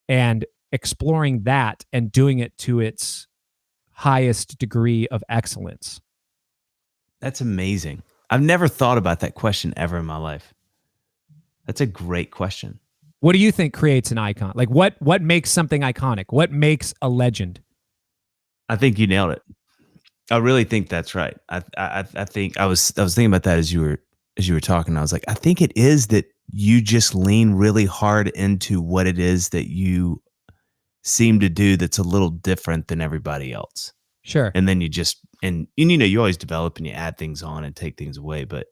and exploring that and doing it to its highest degree of excellence. That's amazing. I've never thought about that question ever in my life. That's a great question. What do you think creates an icon? Like what makes something iconic? What makes a legend? I think you nailed it. I really think that's right. I think I was thinking about that as you were talking. I was like, I think it is that you just lean really hard into what it is that you seem to do that's a little different than everybody else. Sure. And then you just you always develop and you add things on and take things away, but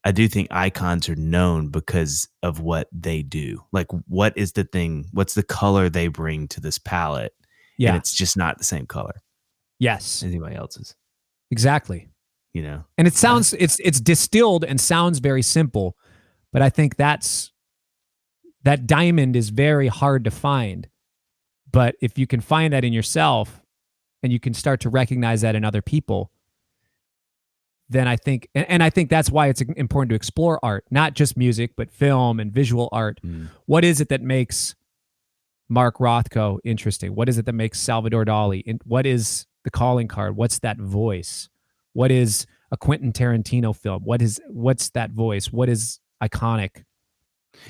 I do think icons are known because of what they do. Like, what is the thing? What's the color they bring to this palette? Yeah. And it's just not the same color. Yes. As anybody else's. Exactly. You know? And it sounds, it's distilled and sounds very simple, but I think that diamond is very hard to find. But if you can find that in yourself and you can start to recognize that in other people, then I think, and I think that's why it's important to explore art, not just music, but film and visual art. What is it that makes Mark Rothko interesting? What is it that makes Salvador Dali? What is the calling card? What's that voice? What is a Quentin Tarantino film? What's that voice? What is iconic?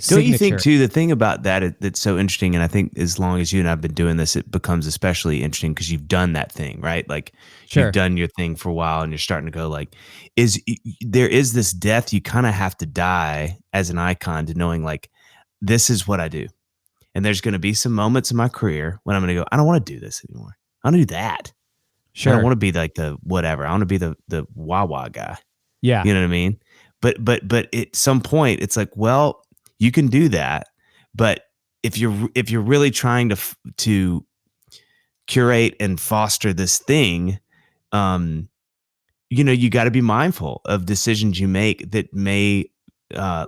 Don't you think too, the thing about that's so interesting, and I think as long as you and I have been doing this, it becomes especially interesting because you've done that thing, right? Like you've done your thing for a while and you're starting to go like, there is this death you kind of have to die as an icon to knowing like, this is what I do. And there's going to be some moments in my career when I'm going to go, I don't want to do this anymore. I want to do that. Sure. I don't want to be like the whatever. I want to be the wah-wah guy. Yeah. You know what I mean? But at some point it's like, well, you can do that. But if you're really trying to curate and foster this thing, you got to be mindful of decisions you make that may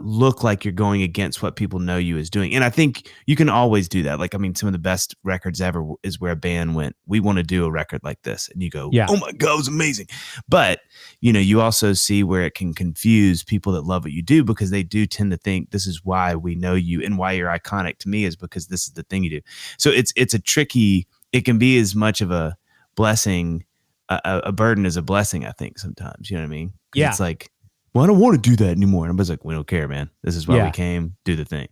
look like you're going against what people know you as doing. And I think you can always do that. Like, I mean, some of the best records ever is where a band went, we want to do a record like this. And you go, oh my God, it was amazing. But, you also see where it can confuse people that love what you do, because they do tend to think this is why we know you and why you're iconic to me is because this is the thing you do. So it's a tricky, it can be as much of a blessing, a burden as a blessing, I think sometimes, you know what I mean? Yeah. It's like, well, I don't want to do that anymore. And everybody's like, we don't care, man. This is why we came. Do the thing.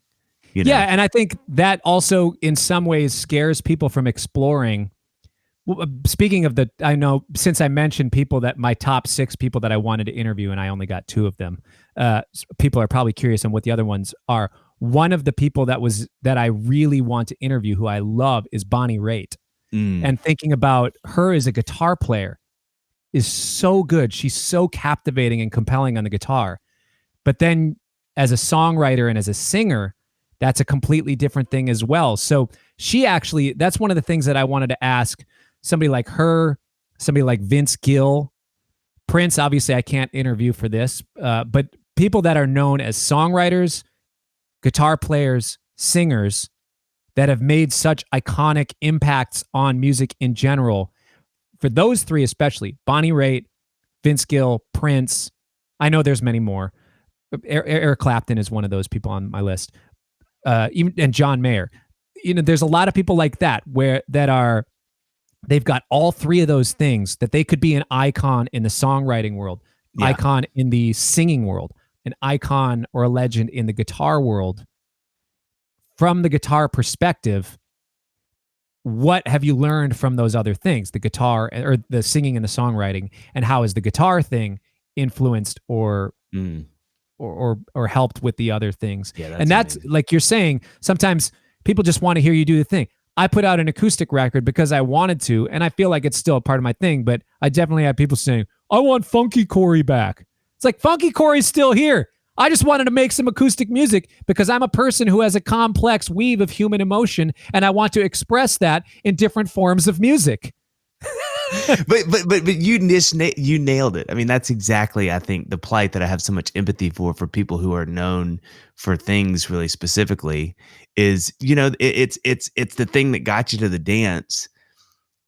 Yeah, and I think that also in some ways scares people from exploring. Speaking of I know since I mentioned people that my top 6 people that I wanted to interview and I only got 2 of them, people are probably curious on what the other ones are. One of the people that I really want to interview, who I love, is Bonnie Raitt. And thinking about her as a guitar player is so good. She's so captivating and compelling on the guitar. But then as a songwriter and as a singer, that's a completely different thing as well. So that's one of the things that I wanted to ask somebody like her, somebody like Vince Gill, Prince. Obviously I can't interview for this, but people that are known as songwriters, guitar players, singers that have made such iconic impacts on music in general. For those 3 especially, Bonnie Raitt, Vince Gill, Prince. I know there's many more. Eric Clapton is one of those people on my list. And John Mayer. There's a lot of people like that they've got all 3 of those things, that they could be an icon in the songwriting world, icon in the singing world, an icon or a legend in the guitar world. From the guitar perspective, what have you learned from those other things, the guitar or the singing and the songwriting, and how has the guitar thing influenced or helped with the other things? Yeah, that's amazing. Like you're saying, sometimes people just want to hear you do the thing. I put out an acoustic record because I wanted to, and I feel like it's still a part of my thing, but I definitely have people saying, I want Funky Cory back. It's like, Funky Cory's still here. I just wanted to make some acoustic music because I'm a person who has a complex weave of human emotion, and I want to express that in different forms of music. but you nailed it. I mean, that's exactly, I think, the plight that I have so much empathy for people who are known for things really specifically is, it's the thing that got you to the dance.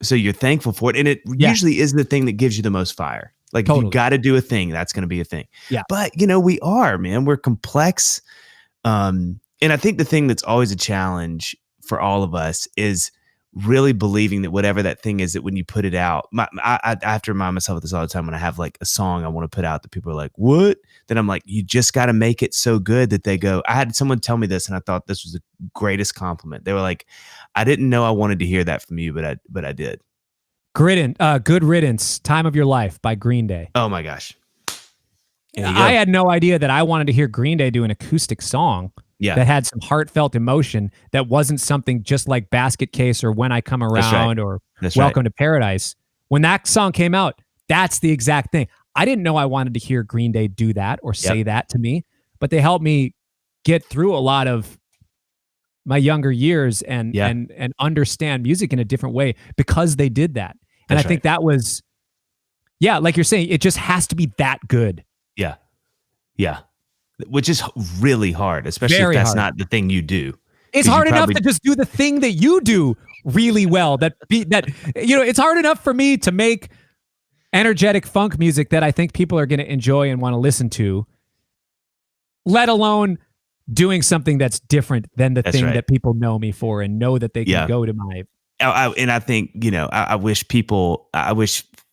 So you're thankful for it. And it usually is the thing that gives you the most fire. Like, if you got to do a thing, that's going to be a thing. Yeah. But, we're complex. And I think the thing that's always a challenge for all of us is really believing that whatever that thing is, that when you put it out, I have to remind myself of this all the time when I have like a song I want to put out that people are like, what? Then I'm like, you just got to make it so good that they go, I had someone tell me this and I thought this was the greatest compliment. They were like, I didn't know I wanted to hear that from you, but I did. Good Riddance, Time of Your Life by Green Day. Oh my gosh. I had no idea that I wanted to hear Green Day do an acoustic song that had some heartfelt emotion, that wasn't something just like Basket Case or When I Come Around or Welcome to Paradise. When that song came out, that's the exact thing. I didn't know I wanted to hear Green Day do that or say that to me, but they helped me get through a lot of my younger years and understand music in a different way because they did that. And I think that was, like you're saying, it just has to be that good. Yeah. Yeah. Which is really hard, especially if that's not the thing you do. It's hard enough to just do the thing that you do really well. It's hard enough for me to make energetic funk music that I think people are going to enjoy and want to listen to, let alone doing something that's different than the thing that people know me for and know that they can go to my. And I think, I wish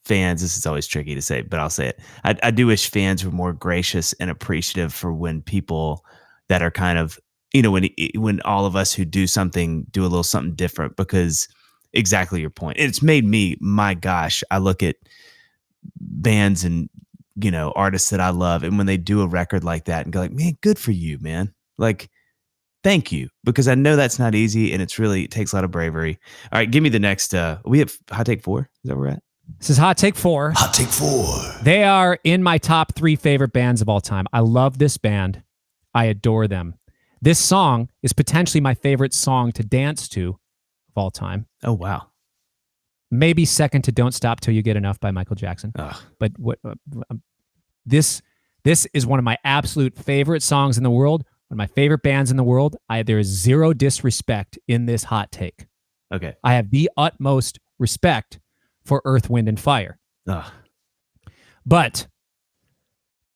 fans, this is always tricky to say, but I'll say it. I do wish fans were more gracious and appreciative for when people that are kind of, when all of us who do something do a little something different, because exactly your point. It's made me, my gosh, I look at bands and, artists that I love, and when they do a record like that and go like, man, good for you, man. Like, Thank you, because I know that's not easy, and it takes a lot of bravery. All right, give me the next. We have hot take 4. Is that where we're at? This is hot take 4. Hot take 4. They are in my top 3 favorite bands of all time. I love this band. I adore them. This song is potentially my favorite song to dance to of all time. Oh, wow. Maybe second to "Don't Stop Till You Get Enough" by Michael Jackson. Ugh. But this is one of my absolute favorite songs in the world. One of my favorite bands in the world. There is zero disrespect in this hot take. Okay. I have the utmost respect for Earth, Wind, and Fire. Ugh. But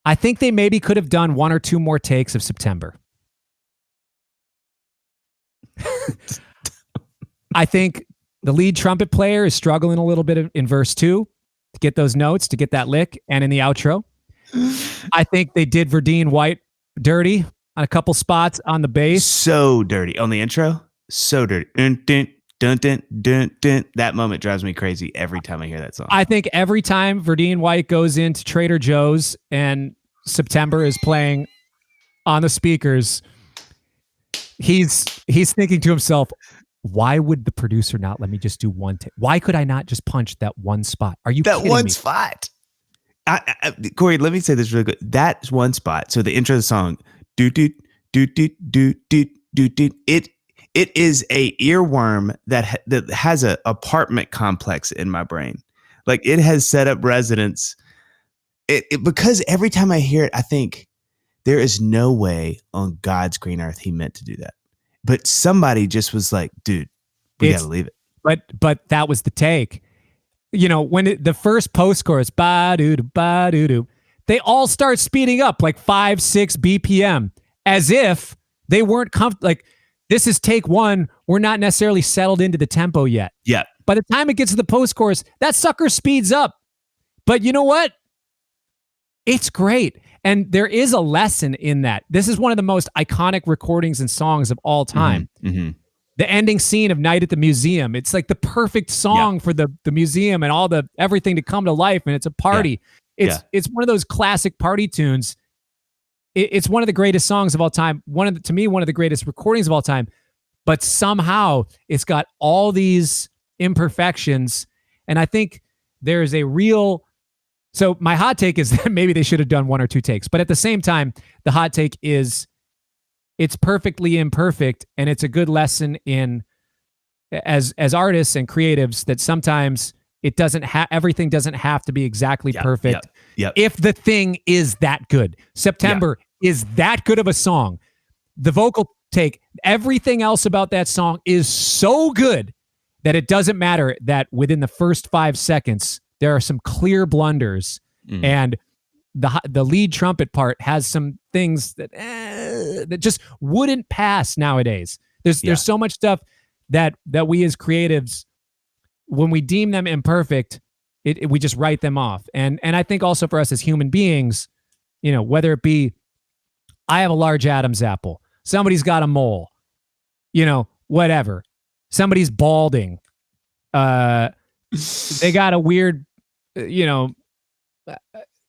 I think they maybe could have done 1 or 2 more takes of September. I think the lead trumpet player is struggling a little bit in verse 2 to get those notes, to get that lick, and in the outro. I think they did Verdine White dirty on a couple spots on the bass. So dirty. On the intro, so dirty. Dun, dun, dun, dun, dun, dun. That moment drives me crazy every time I hear that song. I think every time Verdine White goes into Trader Joe's and September is playing on the speakers, he's thinking to himself, why would the producer not let me just do one take? Why could I not just punch that one spot? Are you that kidding one me? spot? Cory, let me say this really good. That's one spot. So the intro of the song, do do do do do do do do. It is a earworm that has a apartment complex in my brain. Like it has set up residence. Because every time I hear it, I think there is no way on God's green earth he meant to do that. But somebody just was like, dude, we got to leave it. But that was the take. You know, when the first post chorus, ba-doo-doo, they all start speeding up like 5-6 BPM as if they weren't comfortable. Like, this is take 1. We're not necessarily settled into the tempo yet. Yeah. By the time it gets to the post chorus, that sucker speeds up. But you know what? It's great. And there is a lesson in that. This is one of the most iconic recordings and songs of all time. Mm-hmm. Mm-hmm. The ending scene of Night at the Museum. It's like the perfect song for the museum and all the everything to come to life. And it's a party. Yeah. It's one of those classic party tunes. It's one of the greatest songs of all time. To me, one of the greatest recordings of all time. But somehow it's got all these imperfections. And I think there is a real... So my hot take is that maybe they should have done 1 or 2 takes. But at the same time, the hot take is it's perfectly imperfect, and it's a good lesson in as artists and creatives that sometimes it doesn't everything doesn't have to be exactly perfect. If the thing is that good. September is that good of a song. The vocal take, everything else about that song is so good that it doesn't matter that within the first 5 seconds there are some clear blunders, and the lead trumpet part has some things that just wouldn't pass nowadays. There's so much stuff that we as creatives, when we deem them imperfect, we just write them off. And I think also for us as human beings, you know, whether it be I have a large Adam's apple, somebody's got a mole, you know, whatever, somebody's balding, they got a weird, you know,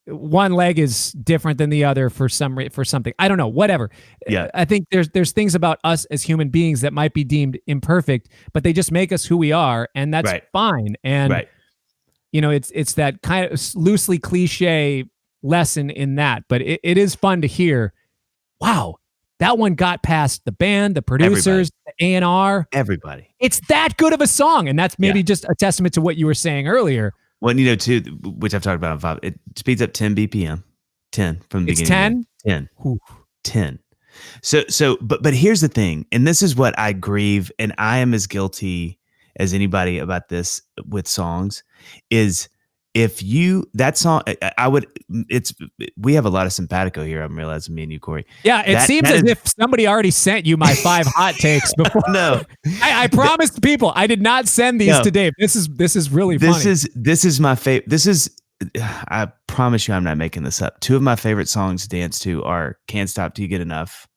one leg is different than the other for something. I don't know, whatever. Yeah. I think there's things about us as human beings that might be deemed imperfect, but they just make us who we are, and that's fine. And you know, it's that kind of loosely cliche lesson in that, but it is fun to hear. Wow, that one got past the band, the producers, the A&R, everybody. It's that good of a song, and that's maybe just a testament to what you were saying earlier. Well, you know, too, which I've talked about on 5, it speeds up 10 BPM, 10 from the beginning. 10? 10. But here's the thing, and this is what I grieve, and I am as guilty as anybody about this with songs, is if that song, we have a lot of simpatico here. I'm realizing, me and you, Cory. Yeah, it seems as if somebody already sent you my 5 hot takes before. No, I promised people I did not send these to Dave. This is really funny. This is my favorite. I promise you, I'm not making this up. 2 of my favorite songs to dance to are "Can't Stop Till You Get Enough,"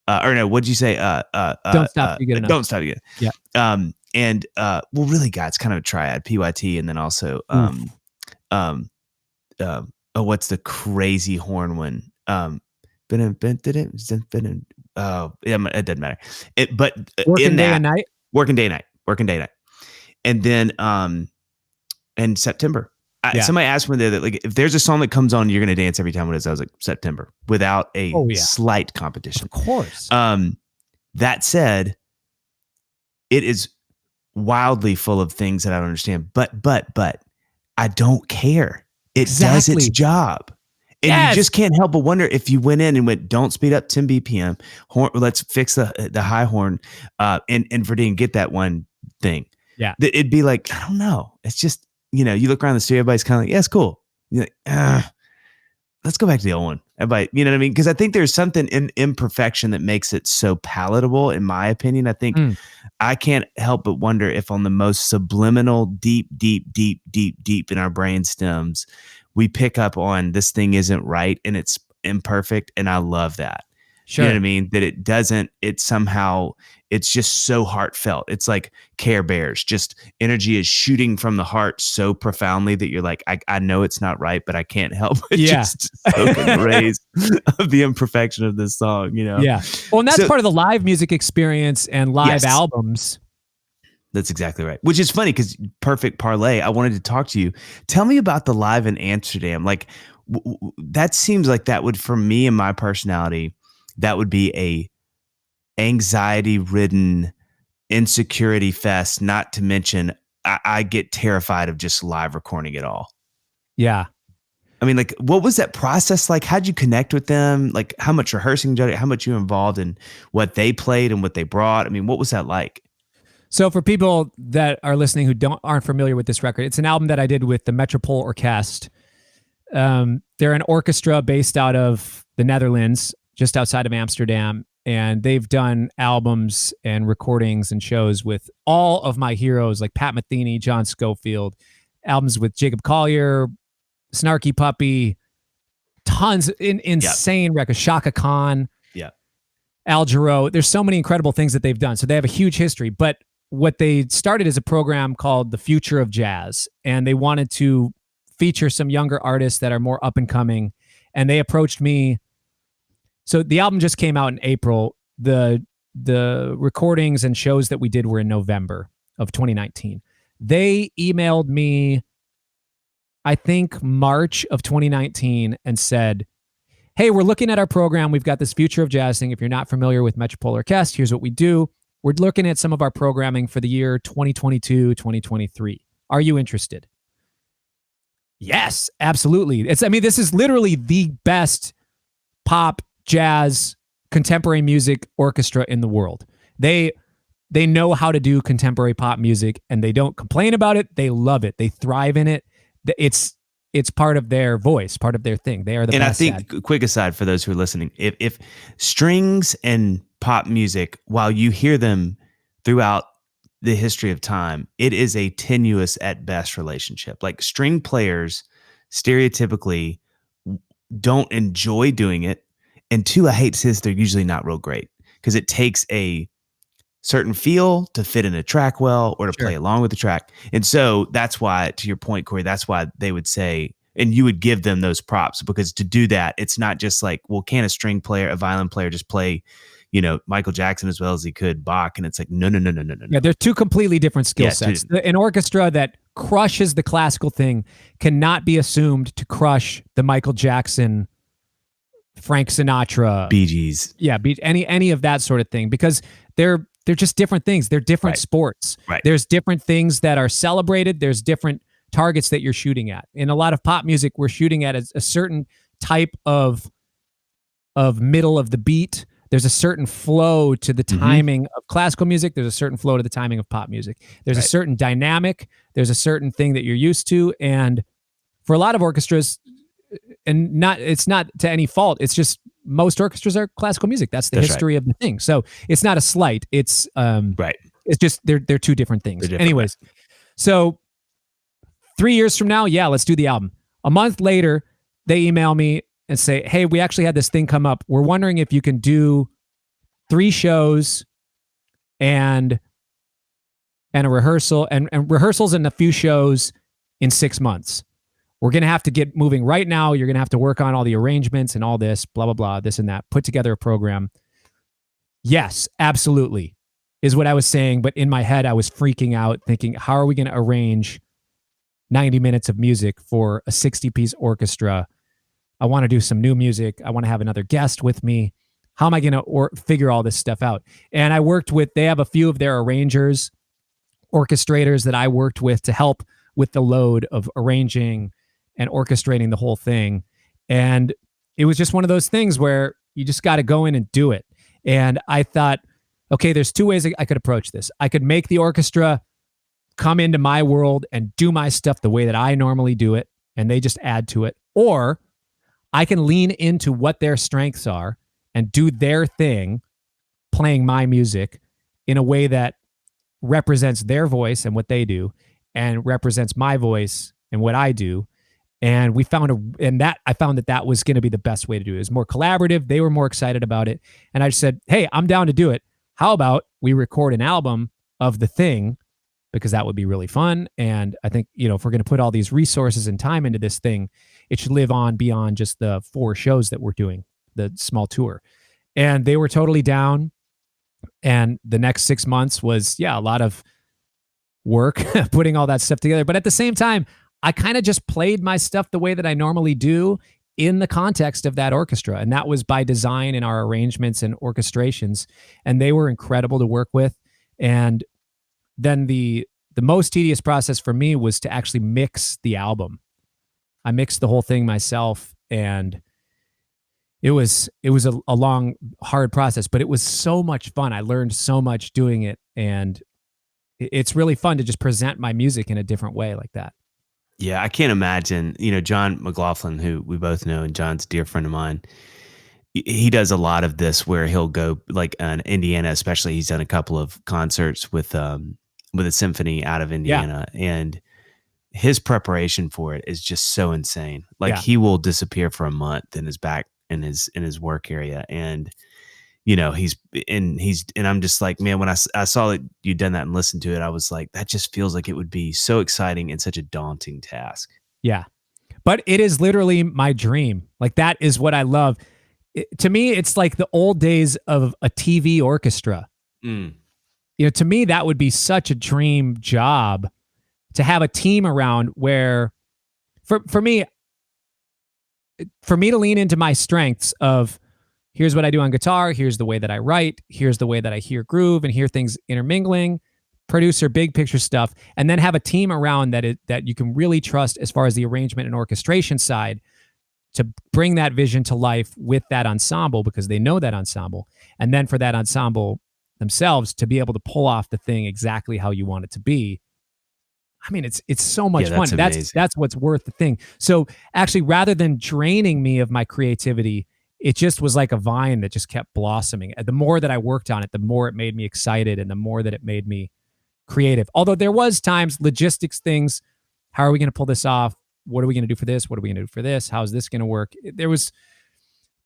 or no, what'd you say? Don't Stop Till You Get Enough. Don't Stop Till You Get Enough. Yeah. And well, really, God, it's kind of a triad. PYT, and then also what's the crazy horn one? it doesn't matter. But Working in day that, and night. working day and night, and then in September. Yeah. Somebody asked me that, like, if there's a song that comes on, you're going to dance every time it is. I was like, September, without a slight competition. Of course. That said, it is wildly full of things that I don't understand. But I don't care. It does its job. And you just can't help but wonder if you went in and went, don't speed up 10 BPM. Let's fix the high horn and Verdi and get that one thing. Yeah. It'd be like, I don't know. It's just, you look around the studio, everybody's kind of like, yeah, it's cool. You're like, let's go back to the old one. Everybody, you know what I mean? Because I think there's something in imperfection that makes it so palatable, in my opinion. I think I can't help but wonder if on the most subliminal, deep in our brain stems, we pick up on this thing isn't right and it's imperfect. And I love that. Sure. You know what I mean? That it's just so heartfelt. It's like Care Bears, just energy is shooting from the heart so profoundly that you're like, I know it's not right, but I can't help but just soak in the rays of the imperfection of this song, Yeah. Well, and that's part of the live music experience and live albums. That's exactly right. Which is funny because perfect parlay. I wanted to talk to you. Tell me about the live in Amsterdam. Like that seems like that would, for me and my personality, that would be a anxiety-ridden insecurity fest. Not to mention, I get terrified of just live recording it all. Yeah. I mean, like, what was that process like? How'd you connect with them? Like, how much rehearsing, how much you were involved in what they played and what they brought? I mean, what was that like? So for people that are listening who aren't familiar with this record, it's an album that I did with the Metropole Orkest. They're an orchestra based out of the Netherlands, just outside of Amsterdam. And they've done albums and recordings and shows with all of my heroes like Pat Metheny, John Scofield, albums with Jacob Collier, Snarky Puppy, tons, insane records, Shaka Khan, Al Jarreau. There's so many incredible things that they've done. So they have a huge history. But what they started is a program called The Future of Jazz. And they wanted to feature some younger artists that are more up and coming. And they approached me. So the album just came out in April. The recordings and shows that we did were in November of 2019. They emailed me, I think, March of 2019 and said, hey, we're looking at our program. We've got this Future of Jazz thing. If you're not familiar with Metropole Orkest, here's what we do. We're looking at some of our programming for the year 2022, 2023. Are you interested? Yes, absolutely. This is literally the best pop, jazz, contemporary music orchestra in the world. They know how to do contemporary pop music and they don't complain about it. They love it. They thrive in it. It's part of their voice, part of their thing. They are the best. And I think, quick aside for those who are listening, if strings and pop music, while you hear them throughout the history of time, it is a tenuous at best relationship. Like string players stereotypically don't enjoy doing it. And two, I hate to say this, they're usually not real great because it takes a certain feel to fit in a track well or to play along with the track. And so that's why, to your point, Cory, that's why they would say, and you would give them those props, because to do that, it's not just like, well, can a violin player just play, Michael Jackson as well as he could Bach? And it's like, no. Yeah, they're two completely different skill sets. An orchestra that crushes the classical thing cannot be assumed to crush the Michael Jackson, Frank Sinatra, Bee Gees. Yeah, any of that sort of thing, because they're just different things. They're different sports. Right. There's different things that are celebrated. There's different targets that you're shooting at. In a lot of pop music, we're shooting at a certain type of middle of the beat. There's a certain flow to the timing of classical music. There's a certain flow to the timing of pop music. There's a certain dynamic. There's a certain thing that you're used to. And for a lot of orchestras, and it's not to any fault, it's just most orchestras are classical music. That's the history of the thing. So it's not a slight. It's It's just they're two different things. Anyways, so 3 years from now, let's do the album. A month later, they email me and say, hey, we actually had this thing come up. We're wondering if you can do 3 shows and a rehearsal and rehearsals and a few shows in 6 months. We're going to have to get moving right now. You're going to have to work on all the arrangements and all this, blah, blah, blah, this and that, put together a program. Yes, absolutely, is what I was saying. But in my head, I was freaking out, thinking, how are we going to arrange 90 minutes of music for a 60-piece orchestra? I want to do some new music. I want to have another guest with me. How am I going to figure all this stuff out? And I worked with, they have a few of their arrangers, orchestrators that I worked with to help with the load of arranging and orchestrating the whole thing. And it was just one of those things where you just got to go in and do it. And I thought, okay, there's two ways I could approach this. I could make the orchestra come into my world and do my stuff the way that I normally do it, and they just add to it. Or I can lean into what their strengths are and do their thing, playing my music in a way that represents their voice and what they do, and represents my voice and what I do. And I found that was going to be the best way to do it. It was more collaborative. They were more excited about it. And I just said, hey, I'm down to do it. How about we record an album of the thing? Because that would be really fun. And I think, if we're going to put all these resources and time into this thing, it should live on beyond just the 4 shows that we're doing, the small tour. And they were totally down. And the next 6 months was, a lot of work putting all that stuff together. But at the same time, I kind of just played my stuff the way that I normally do in the context of that orchestra. And that was by design in our arrangements and orchestrations. And they were incredible to work with. And then the most tedious process for me was to actually mix the album. I mixed the whole thing myself, and it was a long, hard process, but it was so much fun. I learned so much doing it, and it's really fun to just present my music in a different way like that. Yeah, I can't imagine. John McLaughlin, who we both know, and John's a dear friend of mine, he does a lot of this where he'll go, like in Indiana, especially. He's done a couple of concerts with a symphony out of Indiana, and his preparation for it is just so insane. Like he will disappear for a month and is back in his work area, and and I'm just like, man, when I saw that you'd done that and listened to it, I was like, that just feels like it would be so exciting and such a daunting task. Yeah, but it is literally my dream. Like, that is what I love. To me, it's like the old days of a TV orchestra. To me, that would be such a dream job, to have a team around where, for me to lean into my strengths of, here's what I do on guitar, here's the way that I write, here's the way that I hear groove and hear things intermingling, producer, big picture stuff, and then have a team around that you can really trust as far as the arrangement and orchestration side, to bring that vision to life with that ensemble, because they know that ensemble. And then for that ensemble themselves to be able to pull off the thing exactly how you want it to be. I mean, it's so much fun. That's what's worth the thing. So actually, rather than draining me of my creativity, it just was like a vine that just kept blossoming. The more that I worked on it, the more it made me excited, and the more that it made me creative. Although there was times, logistics things, how are we going to pull this off? What are we going to do for this? What are we going to do for this? How is this going to work? There's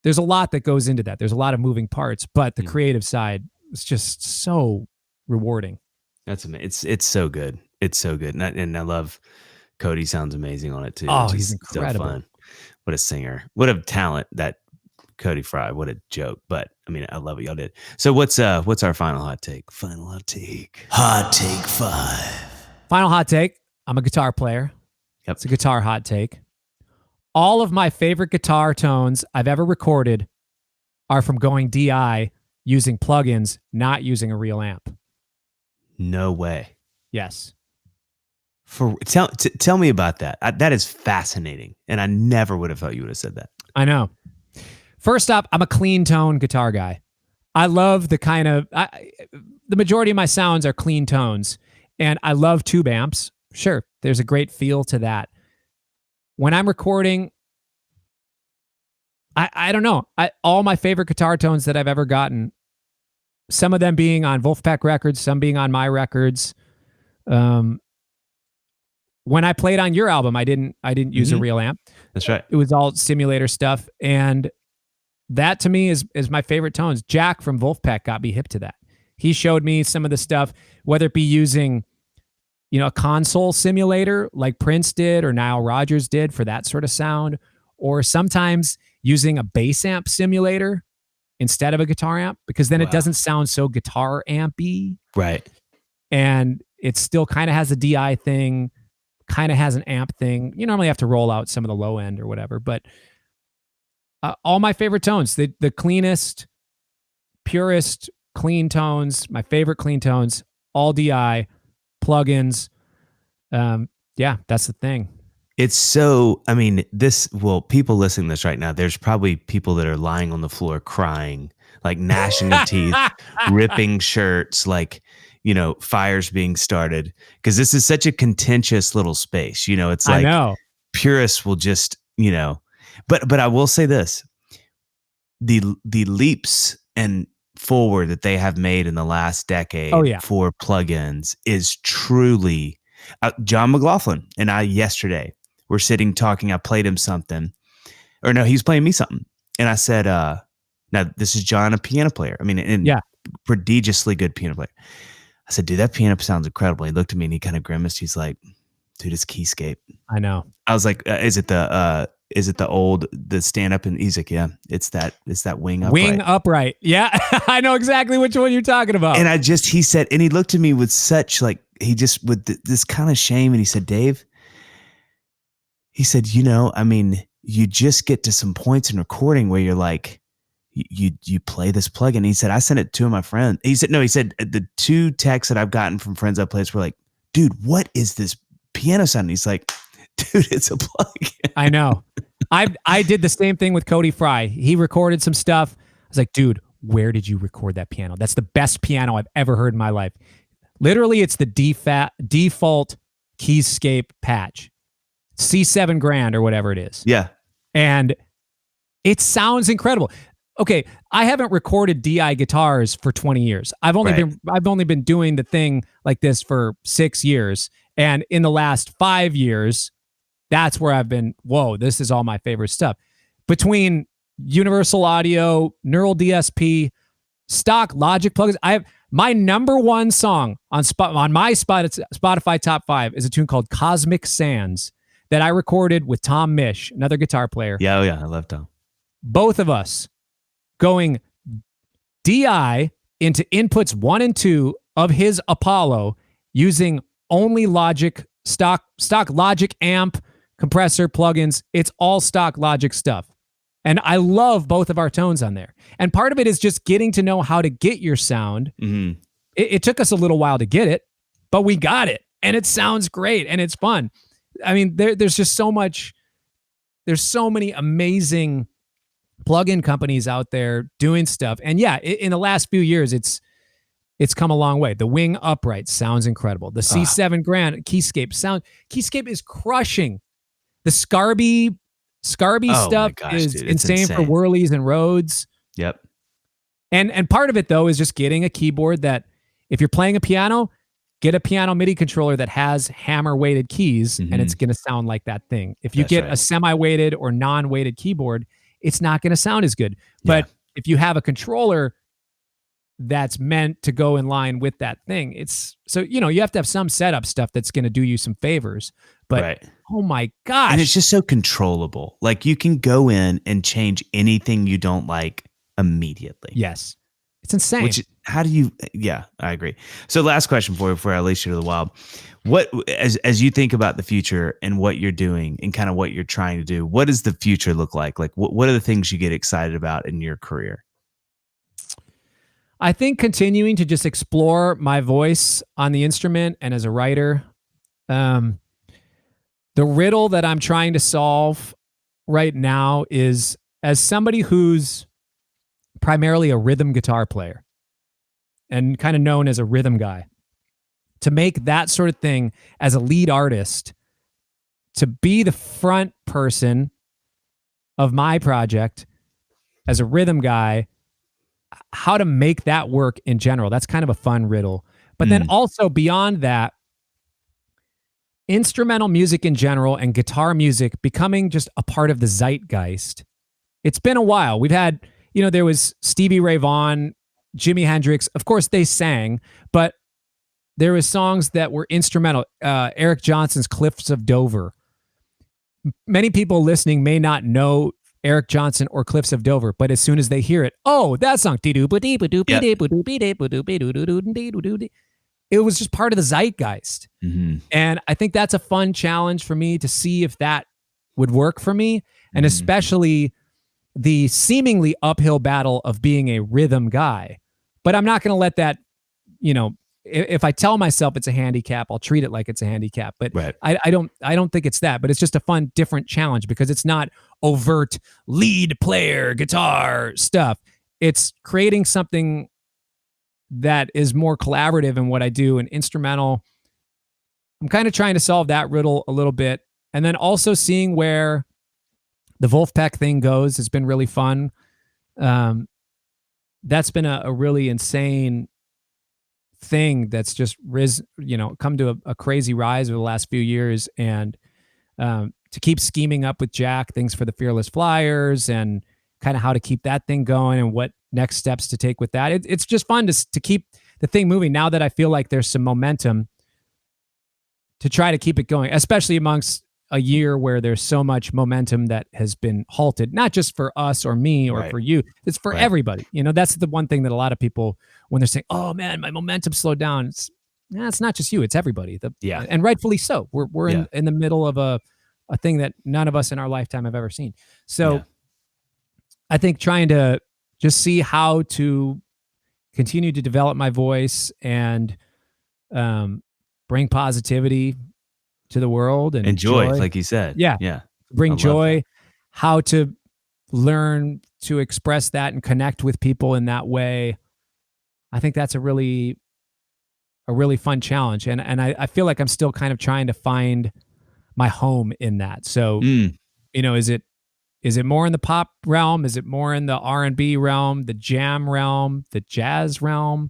a lot that goes into that. There's a lot of moving parts, but the creative side was just so rewarding. That's amazing. It's so good. It's so good. And I love Cody. Sounds amazing on it too. Oh, he's incredible. So fun. What a singer. What a talent that Cody Fry. What a joke. But I mean, I love what y'all did. So what's our final hot take? Final hot take. Hot take 5. Final hot take. I'm a guitar player. Yep. It's a guitar hot take. All of my favorite guitar tones I've ever recorded are from going DI using plugins, not using a real amp. No way. Yes. Tell me about that. That is fascinating, and I never would have thought you would have said that. I know. First up, I'm a clean tone guitar guy. I love the the majority of my sounds are clean tones, and I love tube amps. Sure, there's a great feel to that. When I'm recording, I don't know. All my favorite guitar tones that I've ever gotten, some of them being on Wolfpack records, some being on my records. When I played on your album, I didn't use a real amp. That's right. It was all simulator stuff, and that to me is my favorite tones. Jack from Wolfpack got me hip to that. He showed me some of the stuff, whether it be using, a console simulator like Prince did or Nile Rodgers did for that sort of sound, or sometimes using a bass amp simulator instead of a guitar amp, because then it Wow. doesn't sound so guitar ampy, Right. and it still kind of has a DI thing, kind of has an amp thing. You normally have to roll out some of the low end or whatever, but all my favorite tones, the cleanest, purest clean tones, my favorite clean tones, all DI, plugins. Yeah, that's the thing. It's so, I mean, people listening to this right now, there's probably people that are lying on the floor crying, like gnashing of teeth, ripping shirts, like, fires being started. Because this is such a contentious little space. It's like I know. purists will just, but I will say this, the leaps and forward that they have made in the last decade for plugins is truly, John McLaughlin and I yesterday were sitting talking. I played him something, or no, he's playing me something. And I said, now this is John, a piano player. I mean, prodigiously good piano player. I said, dude, that piano sounds incredible. He looked at me and he kind of grimaced. He's like, dude, it's Keyscape. I know. I was like, is it the stand up? And he's like, yeah, it's that wing upright. Wing upright. Yeah. I know exactly which one you're talking about. And he said, and he looked at me with such with this kind of shame. And he said, Dave, he said, you just get to some points in recording where you're like, you play this plugin. He said, I sent it to two of my friends. He said, the two texts that I've gotten from friends I played were like, dude, what is this piano sound? And he's like, dude, it's a plugin. I know. I did the same thing with Cody Fry. He recorded some stuff. I was like, dude, where did you record that piano? That's the best piano I've ever heard in my life. Literally, it's the default Keyscape patch. C7 grand or whatever it is. Yeah. And it sounds incredible. Okay, I haven't recorded DI guitars for 20 years. I've only been doing the thing like this for 6 years. And in the last 5 years, that's where I've been, whoa, this is all my favorite stuff. Between Universal Audio, Neural DSP, stock Logic plugins, my number one song on my Spotify top 5 is a tune called Cosmic Sands that I recorded with Tom Misch, another guitar player. Yeah, I love Tom. Both of us going DI into inputs 1 and 2 of his Apollo using only Logic, stock Logic amp, compressor, plugins. It's all stock Logic stuff. And I love both of our tones on there. And part of it is just getting to know how to get your sound. Mm-hmm. It took us a little while to get it, but we got it. And it sounds great and it's fun. I mean, there's just so much. There's so many amazing plugin companies out there doing stuff. And yeah, in the last few years, it's come a long way. The Wing Upright sounds incredible. The C7 grand Keyscape is crushing. The Scarby stuff is dude, insane for whirlies and Rhodes. Yep. And part of it though is just getting a keyboard that, if you're playing a piano, get a piano MIDI controller that has hammer weighted keys, and it's going to sound like that thing. If you get a semi-weighted or non-weighted keyboard, it's not going to sound as good. But if you have a controller that's meant to go in line with that thing, you have to have some setup stuff that's going to do you some favors. But oh my gosh. And it's just so controllable. Like you can go in and change anything you don't like immediately. Yes. It's insane. I agree. So last question for you before I release you to the wild. What, as you think about the future and what you're doing and kind of what you're trying to do, what does the future look like? Like what are the things you get excited about in your career? I think continuing to just explore my voice on the instrument and as a writer. The riddle that I'm trying to solve right now is, as somebody who's primarily a rhythm guitar player and kind of known as a rhythm guy, to make that sort of thing as a lead artist, to be the front person of my project as a rhythm guy, how to make that work in general. That's kind of a fun riddle. But then also beyond that, instrumental music in general and guitar music becoming just a part of the zeitgeist. It's been a while. We've had, there was Stevie Ray Vaughan, Jimi Hendrix. Of course, they sang, but there was songs that were instrumental. Eric Johnson's Cliffs of Dover. Many people listening may not know Eric Johnson or Cliffs of Dover, but as soon as they hear it, oh, that song, it was just part of the zeitgeist. Mm-hmm. And I think that's a fun challenge for me to see if that would work for me. And especially the seemingly uphill battle of being a rhythm guy. But I'm not going to let that, if I tell myself it's a handicap, I'll treat it like it's a handicap. But right. I don't think it's that, but it's just a fun, different challenge because it's not overt lead player, guitar stuff. It's creating something that is more collaborative in what I do and instrumental. I'm kind of trying to solve that riddle a little bit. And then also seeing where the Wolfpack thing goes has been really fun. That's been a really insane thing that's just come to a crazy rise over the last few years. And to keep scheming up with Jack things for the Fearless Flyers and kind of how to keep that thing going and what next steps to take with that. It's just fun to keep the thing moving now that I feel like there's some momentum to try to keep it going, especially amongst a year where there's so much momentum that has been halted, not just for us or me or for you. It's for everybody. That's the one thing that a lot of people, when they're saying, oh man, my momentum slowed down. It's not just you, it's everybody. And rightfully so. We're in the middle of a thing that none of us in our lifetime have ever seen. So I think trying to just see how to continue to develop my voice and bring positivity to the world and joy, like you said. Yeah. Bring joy, how to learn to express that and connect with people in that way. I think that's a really fun challenge. And I feel like I'm still kind of trying to find my home in that. So, is it more in the pop realm? Is it more in the R&B realm, the jam realm, the jazz realm?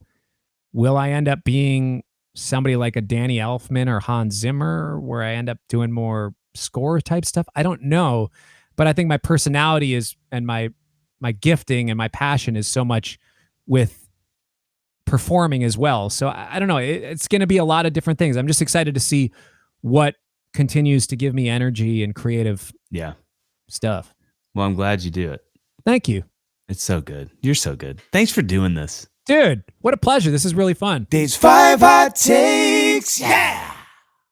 Will I end up being somebody like a Danny Elfman or Hans Zimmer, where I end up doing more score type stuff? I don't know, but I think my personality is, and my gifting and my passion is so much with performing as well. So I don't know. It's going to be a lot of different things. I'm just excited to see what continues to give me energy and creative stuff. Well, I'm glad you do it. Thank you. It's so good. You're so good. Thanks for doing this. Dude, what a pleasure. This is really fun. Dave's 5 Hot Takes. Yeah.